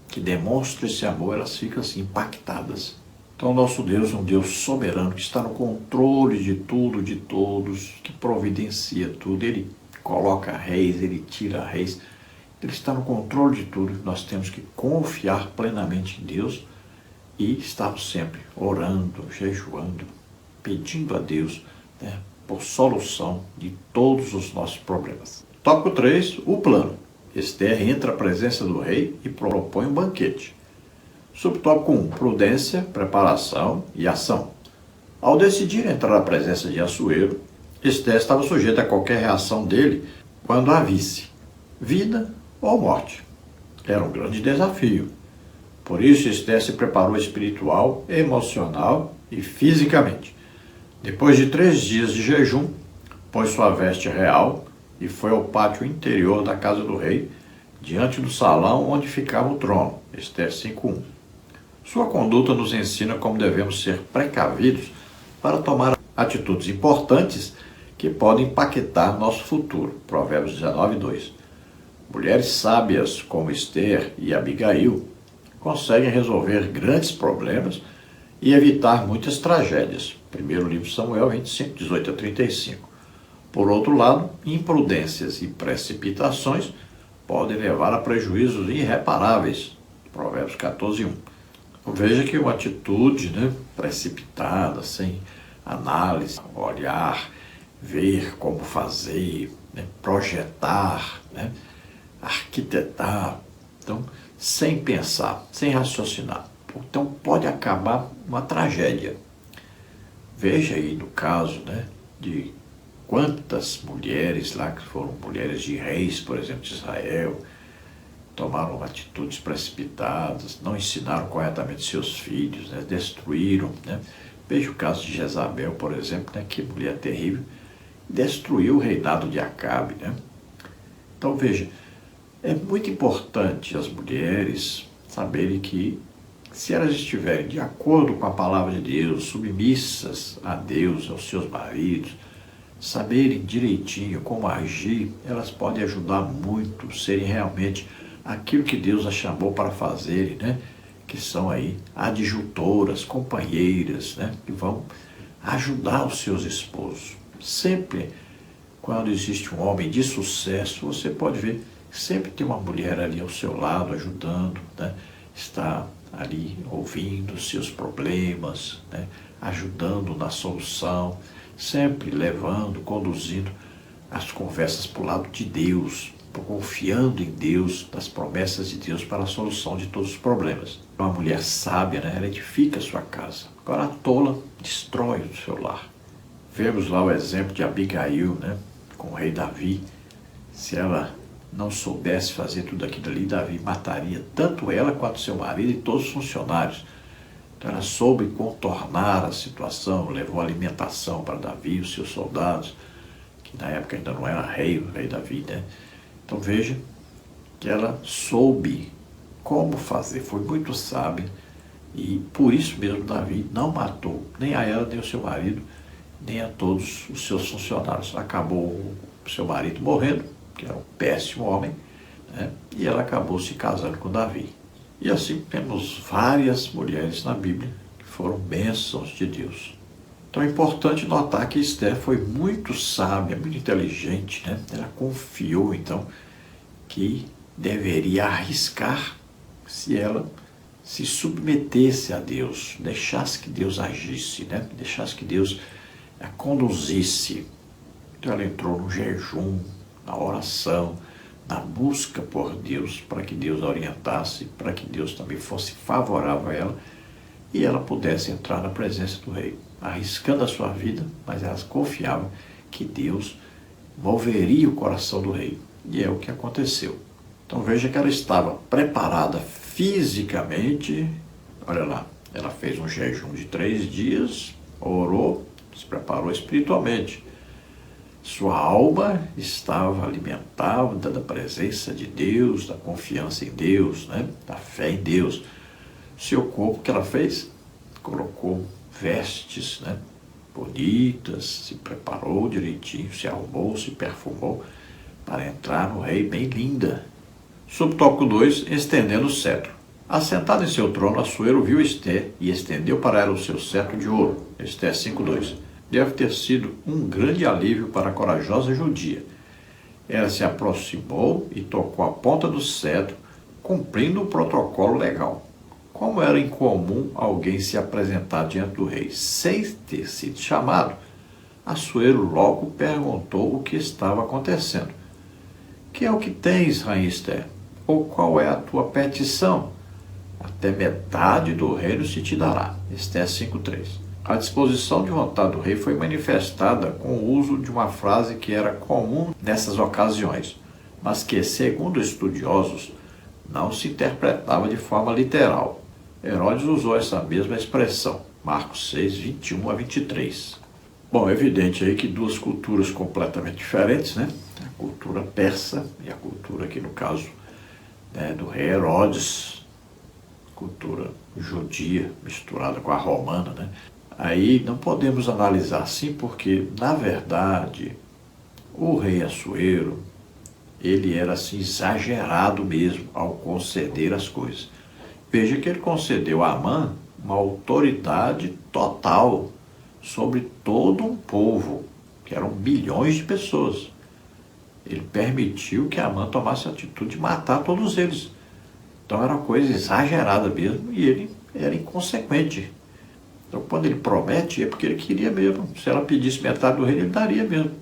que demonstra esse amor, elas ficam assim impactadas. Então nosso Deus é um Deus soberano, que está no controle de tudo, de todos, que providencia tudo. Ele coloca reis, ele tira reis. Ele está no controle de tudo. Nós temos que confiar plenamente em Deus e estarmos sempre orando, jejuando, pedindo a Deus, por solução de todos os nossos problemas. Tópico 3, o plano. Esther entra à presença do rei e propõe um banquete. Subtópico 1, prudência, preparação e ação. Ao decidir entrar à presença de Assuero, Esther estava sujeita a qualquer reação dele quando a visse, vida ou morte. Era um grande desafio. Por isso Esther se preparou espiritual, emocional e fisicamente. Depois de 3 dias de jejum, pôs sua veste real e foi ao pátio interior da casa do rei, diante do salão onde ficava o trono. Esther 5:1. Sua conduta nos ensina como devemos ser precavidos para tomar atitudes importantes que podem impactar nosso futuro. Provérbios 19:2. Mulheres sábias como Esther e Abigail conseguem resolver grandes problemas e evitar muitas tragédias. Primeiro livro de Samuel 25, 18 a 35. Por outro lado, imprudências e precipitações podem levar a prejuízos irreparáveis. Provérbios 14:1. Veja que uma atitude, né, precipitada, sem análise, olhar, ver como fazer, né, projetar, né, arquitetar, então, sem pensar, sem raciocinar. Então, pode acabar uma tragédia. Veja aí no caso, né, de quantas mulheres lá, que foram mulheres de reis, por exemplo, de Israel, tomaram atitudes precipitadas, não ensinaram corretamente seus filhos, né, destruíram, né. Veja o caso de Jezabel, por exemplo, né, que mulher terrível, destruiu o reinado de Acabe, né. Então veja, é muito importante as mulheres saberem que, se elas estiverem de acordo com a palavra de Deus, submissas a Deus, aos seus maridos, saberem direitinho como agir, elas podem ajudar muito, serem realmente aquilo que Deus as chamou para fazerem, né? Que são aí adjutoras, companheiras, né? Que vão ajudar os seus esposos. Sempre, quando existe um homem de sucesso, você pode ver que sempre tem uma mulher ali ao seu lado, ajudando, né? Está ali ouvindo os seus problemas, né? Ajudando na solução, sempre levando, conduzindo as conversas para o lado de Deus, confiando em Deus, nas promessas de Deus para a solução de todos os problemas. Uma mulher sábia, né, ela edifica a sua casa. Agora a tola destrói o seu lar. Vemos lá o exemplo de Abigail, né, com o rei Davi. Se ela não soubesse fazer tudo aquilo ali, Davi mataria tanto ela quanto seu marido e todos os funcionários. Então ela soube contornar a situação, levou alimentação para Davi e os seus soldados, que na época ainda não era rei, o rei Davi, né? Então veja que ela soube como fazer, foi muito sábia, e por isso mesmo Davi não matou nem a ela, nem o seu marido, nem a todos os seus funcionários. Acabou o seu marido morrendo, que era um péssimo homem, né? E ela acabou se casando com Davi. E assim temos várias mulheres na Bíblia que foram bênçãos de Deus. Então é importante notar que Esther foi muito sábia, muito inteligente, né? Ela confiou, então, que deveria arriscar se ela se submetesse a Deus, deixasse que Deus agisse, né? Deixasse que Deus a conduzisse. Então ela entrou no jejum, na oração, na busca por Deus, para que Deus a orientasse, para que Deus também fosse favorável a ela e ela pudesse entrar na presença do rei, arriscando a sua vida, mas ela confiava que Deus moveria o coração do rei. E é o que aconteceu. Então veja que ela estava preparada fisicamente. Olha lá, ela fez um jejum de 3 dias, orou, se preparou espiritualmente. Sua alma estava alimentada da presença de Deus, da confiança em Deus, né? Da fé em Deus. Seu corpo, que ela fez? Colocou vestes, né, bonitas, se preparou direitinho, se arrumou, se perfumou para entrar no rei bem linda. Subtópico 2, estendendo o cetro. Assentada em seu trono, Assuero viu Esther e estendeu para ela o seu cetro de ouro. Esther 5:2. Deve ter sido um grande alívio para a corajosa judia. Ela se aproximou e tocou a ponta do cetro, cumprindo o protocolo legal. Como era incomum alguém se apresentar diante do rei sem ter sido chamado, Assuero logo perguntou o que estava acontecendo. Que é o que tens, rainha Esther? Ou qual é a tua petição? Até metade do reino se te dará. Esther 5:3. A disposição de vontade do rei foi manifestada com o uso de uma frase que era comum nessas ocasiões, mas que, segundo estudiosos, não se interpretava de forma literal. Herodes usou essa mesma expressão, Marcos 6, 21-23. Bom, é evidente aí que duas culturas completamente diferentes, né? A cultura persa e a cultura aqui no caso, né, do rei Herodes, cultura judia misturada com a romana, né? Aí não podemos analisar assim porque, na verdade, o rei Assuero, ele era assim exagerado mesmo ao conceder as coisas. Veja que ele concedeu a Amã uma autoridade total sobre todo um povo, que eram bilhões de pessoas. Ele permitiu que Amã tomasse a atitude de matar todos eles. Então era uma coisa exagerada mesmo, e ele era inconsequente. Então, quando ele promete, é porque ele queria mesmo. Se ela pedisse metade do reino, ele daria mesmo.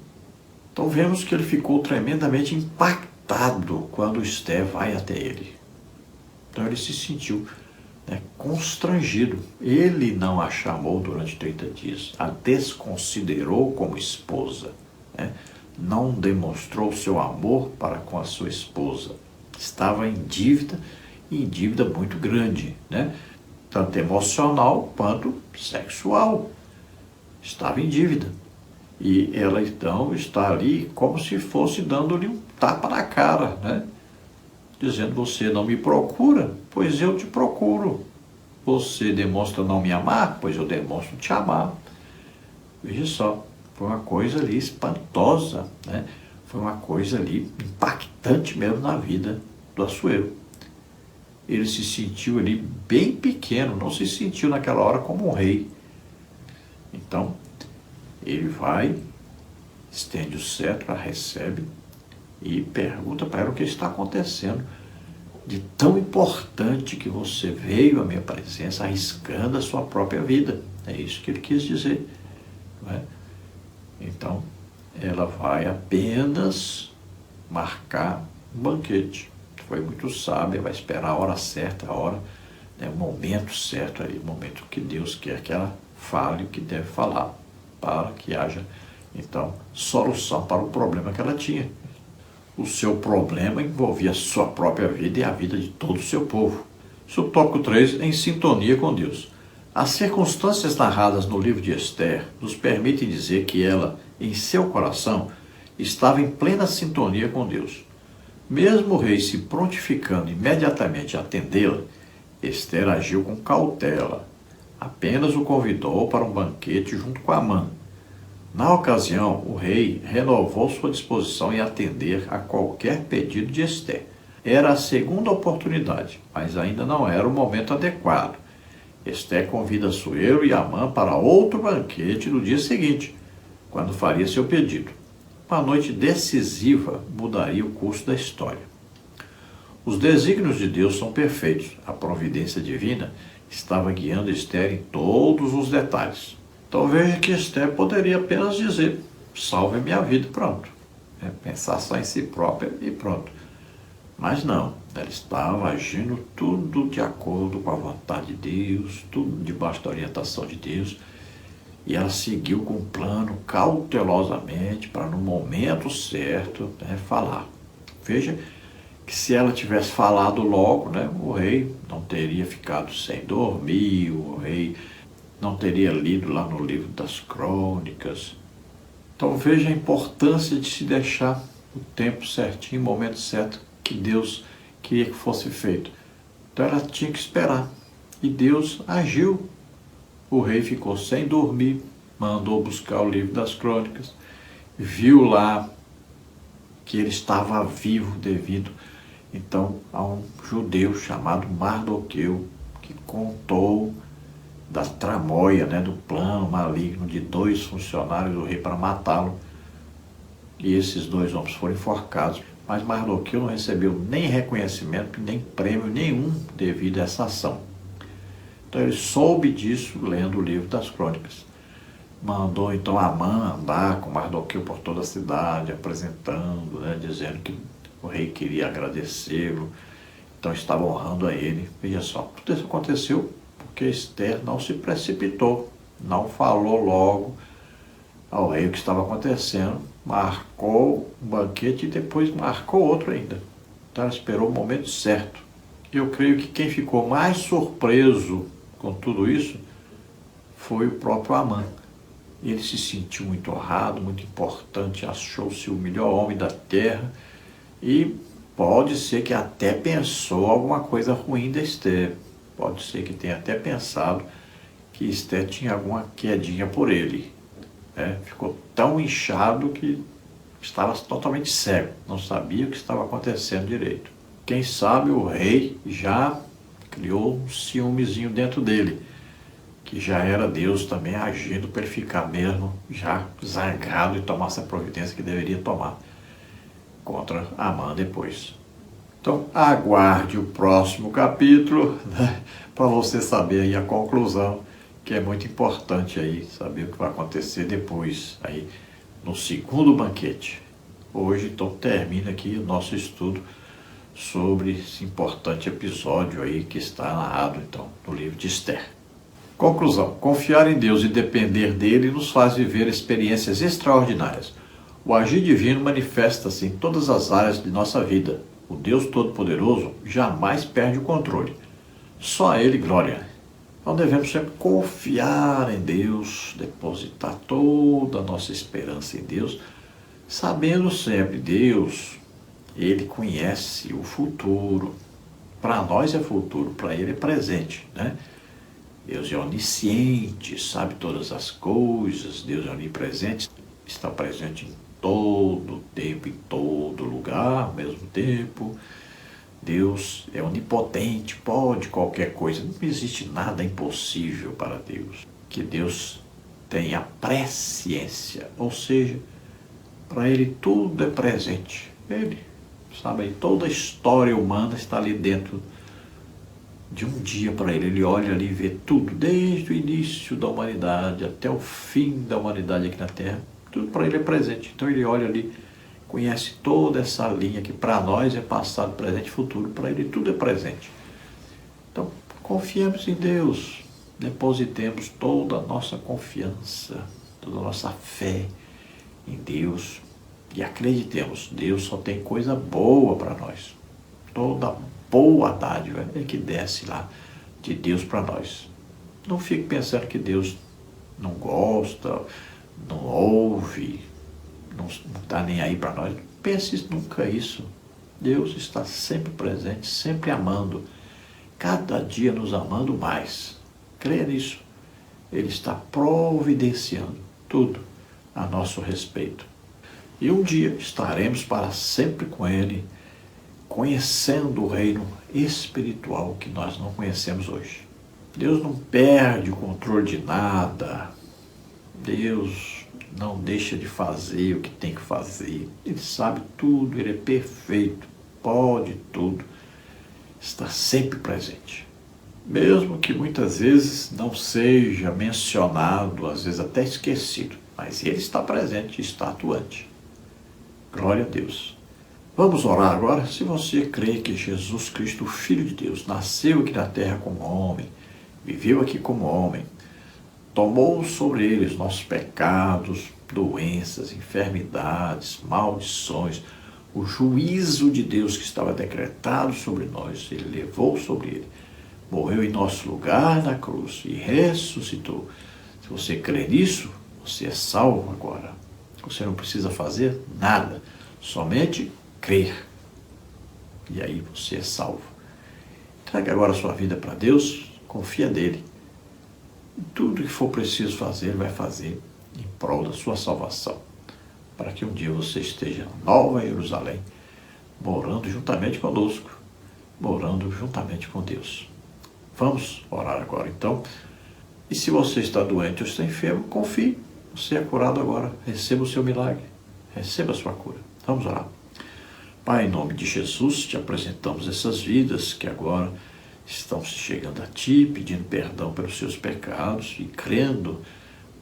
Então, vemos que ele ficou tremendamente impactado quando Esther vai até ele. Então, ele se sentiu, né, constrangido. Ele não a chamou durante 30 dias, a desconsiderou como esposa, né? Não demonstrou seu amor para com a sua esposa. Estava em dívida, e em dívida muito grande, né? Tanto emocional quanto sexual. Estava em dívida. E ela então está ali como se fosse dando-lhe um tapa na cara, né? Dizendo: você não me procura, pois eu te procuro. Você demonstra não me amar, pois eu demonstro te amar. Veja só, foi uma coisa ali espantosa, né? Foi uma coisa ali impactante mesmo na vida do Assuero. Ele se sentiu ali bem pequeno, não se sentiu naquela hora como um rei. Então, ele vai, estende o cetro, a recebe e pergunta para ela o que está acontecendo de tão importante que você veio à minha presença arriscando a sua própria vida. É isso que ele quis dizer, não é? Então, ela vai apenas marcar um banquete. Foi muito sábia, vai esperar a hora certa, a hora, né, o momento certo, aí, o momento que Deus quer que ela fale o que deve falar, para que haja, então, solução para o problema que ela tinha. O seu problema envolvia a sua própria vida e a vida de todo o seu povo. Subtópico 3, em sintonia com Deus. As circunstâncias narradas no livro de Esther nos permitem dizer que ela, em seu coração, estava em plena sintonia com Deus. Mesmo o rei se prontificando imediatamente a atendê-la, Esther agiu com cautela. Apenas o convidou para um banquete junto com Amã. Na ocasião, o rei renovou sua disposição em atender a qualquer pedido de Esther. Era a segunda oportunidade, mas ainda não era o momento adequado. Esther convida Assuero e Amã para outro banquete no dia seguinte, quando faria seu pedido. Uma noite decisiva mudaria o curso da história. Os desígnios de Deus são perfeitos. A providência divina estava guiando Esther em todos os detalhes. Então veja que Esther poderia apenas dizer: salve minha vida, pronto. Pensar só em si própria e pronto. Mas não, ela estava agindo tudo de acordo com a vontade de Deus, tudo debaixo da orientação de Deus. E ela seguiu com o plano cautelosamente para, no momento certo, falar. Veja que se ela tivesse falado logo, o rei não teria ficado sem dormir, o rei não teria lido lá no livro das crônicas. Então veja a importância de se deixar o tempo certinho, o momento certo que Deus queria que fosse feito. Então ela tinha que esperar. E Deus agiu. O rei ficou sem dormir, mandou buscar o livro das crônicas, viu lá que ele estava vivo devido, então, a um judeu chamado Mardoqueu, que contou da tramóia, do plano maligno de 2 funcionários do rei para matá-lo. E esses 2 homens foram enforcados. Mas Mardoqueu não recebeu nem reconhecimento, nem prêmio nenhum devido a essa ação. Então ele soube disso lendo o livro das crônicas. Mandou então Amã andar com Mardoqueu por toda a cidade, apresentando, dizendo que o rei queria agradecê-lo, então estava honrando a ele. Veja só, tudo isso aconteceu porque Esther não se precipitou, não falou logo ao rei o que estava acontecendo, marcou um banquete e depois marcou outro ainda. Então ela esperou o momento certo. Eu creio que quem ficou mais surpreso com tudo isso foi o próprio Amã. Ele se sentiu muito honrado, muito importante, achou-se o melhor homem da terra e pode ser que até pensou alguma coisa ruim da Esther. Pode ser que tenha até pensado que Esther tinha alguma quedinha por ele. Ficou tão inchado que estava totalmente cego, não sabia o que estava acontecendo direito. Quem sabe o rei já criou um ciúmezinho dentro dele, que já era Deus também agindo para ele ficar mesmo já zangado e tomar essa providência que deveria tomar contra Amã depois. Então, aguarde o próximo capítulo, né, para você saber aí a conclusão, que é muito importante aí, saber o que vai acontecer depois, aí no segundo banquete. Hoje, então, termina aqui o nosso estudo sobre esse importante episódio aí que está narrado, então, no livro de Esther. Conclusão: confiar em Deus e depender dele nos faz viver experiências extraordinárias. O agir divino manifesta-se em todas as áreas de nossa vida. O Deus Todo-Poderoso jamais perde o controle. Só a Ele glória. Então devemos sempre confiar em Deus, depositar toda a nossa esperança em Deus, sabendo sempre, Deus, Ele conhece o futuro. Para nós é futuro, para Ele é presente, né? Deus é onisciente, sabe todas as coisas, Deus é onipresente, está presente em todo tempo, em todo lugar, ao mesmo tempo. Deus é onipotente, pode qualquer coisa, não existe nada impossível para Deus. Que Deus tem a presciência, ou seja, para Ele tudo é presente. Ele, sabe aí, toda a história humana está ali dentro de um dia para Ele. Ele olha ali e vê tudo, desde o início da humanidade até o fim da humanidade aqui na Terra. Tudo para Ele é presente. Então Ele olha ali, conhece toda essa linha que para nós é passado, presente e futuro. Para Ele tudo é presente. Então confiemos em Deus, depositemos toda a nossa confiança, toda a nossa fé em Deus e acreditemos, Deus só tem coisa boa para nós. Toda boa dádiva é que desce lá de Deus para nós. Não fique pensando que Deus não gosta, não ouve, não está nem aí para nós. Não pense nunca isso. Deus está sempre presente, sempre amando, cada dia nos amando mais. Creia nisso. Ele está providenciando tudo a nosso respeito. E um dia estaremos para sempre com Ele, conhecendo o reino espiritual que nós não conhecemos hoje. Deus não perde o controle de nada. Deus não deixa de fazer o que tem que fazer. Ele sabe tudo, Ele é perfeito, pode tudo, está sempre presente. Mesmo que muitas vezes não seja mencionado, às vezes até esquecido, mas Ele está presente, está atuante. Glória a Deus. Vamos orar agora? Se você crê que Jesus Cristo, o Filho de Deus, nasceu aqui na terra como homem, viveu aqui como homem, tomou sobre ele os nossos pecados, doenças, enfermidades, maldições, o juízo de Deus que estava decretado sobre nós, ele levou sobre ele, morreu em nosso lugar na cruz e ressuscitou. Se você crê nisso, você é salvo agora. Você não precisa fazer nada, somente crer. E aí você é salvo. Entregue agora a sua vida para Deus, confia nele. E tudo que for preciso fazer, Ele vai fazer em prol da sua salvação. Para que um dia você esteja na Nova Jerusalém, morando juntamente conosco, morando juntamente com Deus. Vamos orar agora então. E se você está doente ou está enfermo, confie. Você é curado agora. Receba o seu milagre. Receba a sua cura. Vamos orar. Pai, em nome de Jesus, te apresentamos essas vidas que agora estão se chegando a Ti, pedindo perdão pelos seus pecados e crendo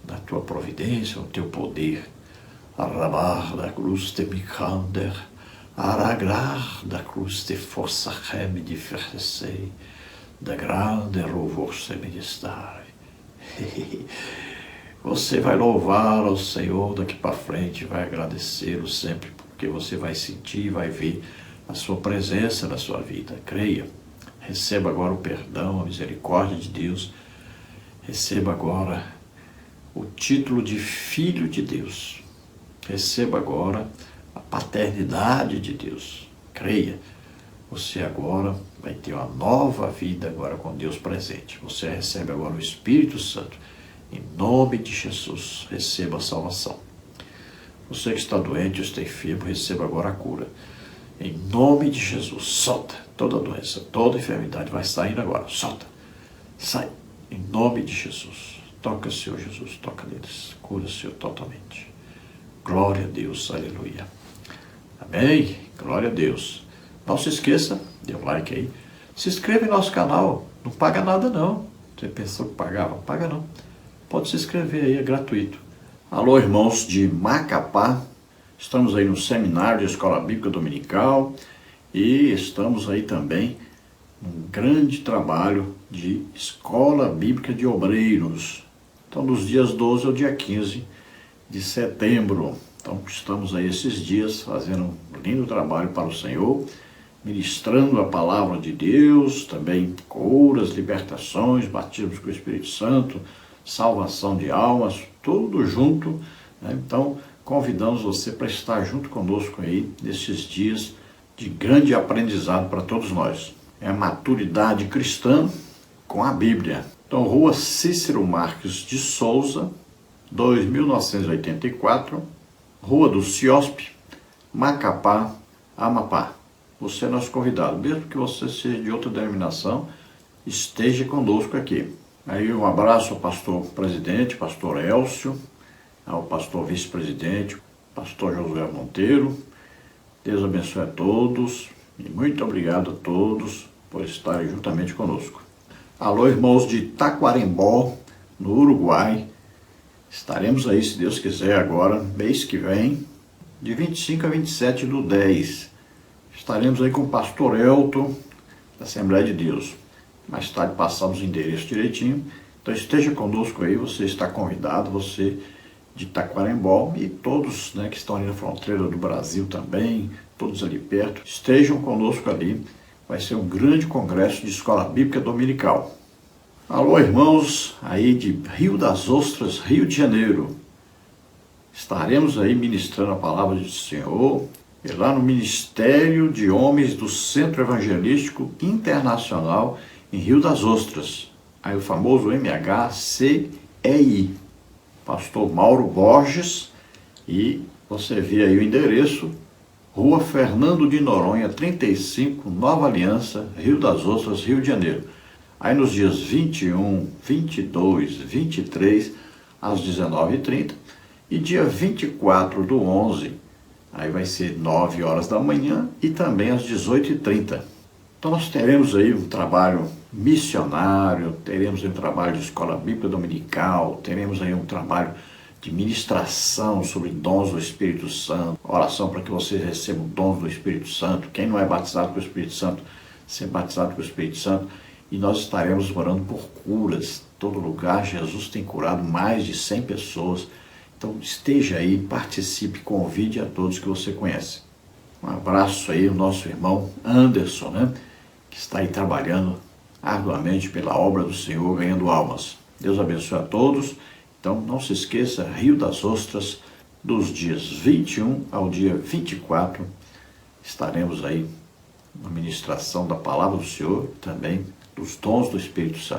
na Tua providência, no Teu poder. Arabar da cruz te micander, aragrar da cruz te força reme de fercei, da grande louvor se me destare. Você vai louvar ao Senhor daqui para frente, vai agradecê-lo sempre, porque você vai sentir, vai ver a sua presença na sua vida. Creia. Receba agora o perdão, a misericórdia de Deus. Receba agora o título de Filho de Deus. Receba agora a paternidade de Deus. Creia. Você agora vai ter uma nova vida agora com Deus presente. Você recebe agora o Espírito Santo. Em nome de Jesus, receba a salvação. Você que está doente ou está enfermo, receba agora a cura. Em nome de Jesus, solta toda doença, toda enfermidade. Vai saindo agora, solta. Sai, em nome de Jesus. Toca, Senhor Jesus, toca neles. Cura, Senhor, totalmente. Glória a Deus, aleluia. Amém? Glória a Deus. Não se esqueça, dê um like aí, se inscreva em nosso canal, não paga nada não. Você pensou que pagava? Paga não. Pode se inscrever aí, é gratuito. Alô, irmãos de Macapá, estamos aí no seminário de Escola Bíblica Dominical e estamos aí também num grande trabalho de Escola Bíblica de Obreiros. Então, dos dias 12 ao dia 15 de setembro. Então, estamos aí esses dias fazendo um lindo trabalho para o Senhor, ministrando a palavra de Deus, também curas, libertações, batismos com o Espírito Santo, salvação de almas, tudo junto, né? Então, convidamos você para estar junto conosco aí nesses dias de grande aprendizado para todos nós. É a maturidade cristã com a Bíblia. Então, Rua Cícero Marques de Souza, 2984, Rua do CIOSP, Macapá, Amapá. Você é nosso convidado, mesmo que você seja de outra denominação, esteja conosco aqui. Aí um abraço ao pastor presidente, pastor Elcio, ao pastor vice-presidente, pastor Josué Monteiro. Deus abençoe a todos e muito obrigado a todos por estarem juntamente conosco. Alô, irmãos de Taquarembó, no Uruguai. Estaremos aí, se Deus quiser, agora, mês que vem, de 25 a 27 do 10. Estaremos aí com o pastor Elton, da Assembleia de Deus. Mais tarde passamos o endereço direitinho. Então esteja conosco aí, você está convidado, você de Taquarembó e todos, né, que estão ali na fronteira do Brasil também, todos ali perto, estejam conosco ali. Vai ser um grande congresso de Escola Bíblica Dominical. Alô, irmãos aí de Rio das Ostras, Rio de Janeiro. Estaremos aí ministrando a palavra do Senhor, e lá no Ministério de Homens do Centro Evangelístico Internacional em Rio das Ostras, aí o famoso MHCEI, pastor Mauro Borges, e você vê aí o endereço, Rua Fernando de Noronha, 35, Nova Aliança, Rio das Ostras, Rio de Janeiro. Aí nos dias 21, 22, 23, às 19h30, e dia 24 do 11, aí vai ser 9 horas da manhã e também às 18h30. Então nós teremos aí um trabalho missionário, teremos aí um trabalho de escola bíblica dominical, teremos aí um trabalho de ministração sobre dons do Espírito Santo, oração para que vocês recebam dons do Espírito Santo. Quem não é batizado com o Espírito Santo, ser batizado com o Espírito Santo. E nós estaremos orando por curas. Em todo lugar, Jesus tem curado mais de 100 pessoas. Então esteja aí, participe, convide a todos que você conhece. Um abraço aí ao nosso irmão Anderson, né, que está aí trabalhando arduamente pela obra do Senhor, ganhando almas. Deus abençoe a todos. Então não se esqueça, Rio das Ostras, dos dias 21 ao dia 24, estaremos aí na ministração da palavra do Senhor, também dos dons do Espírito Santo.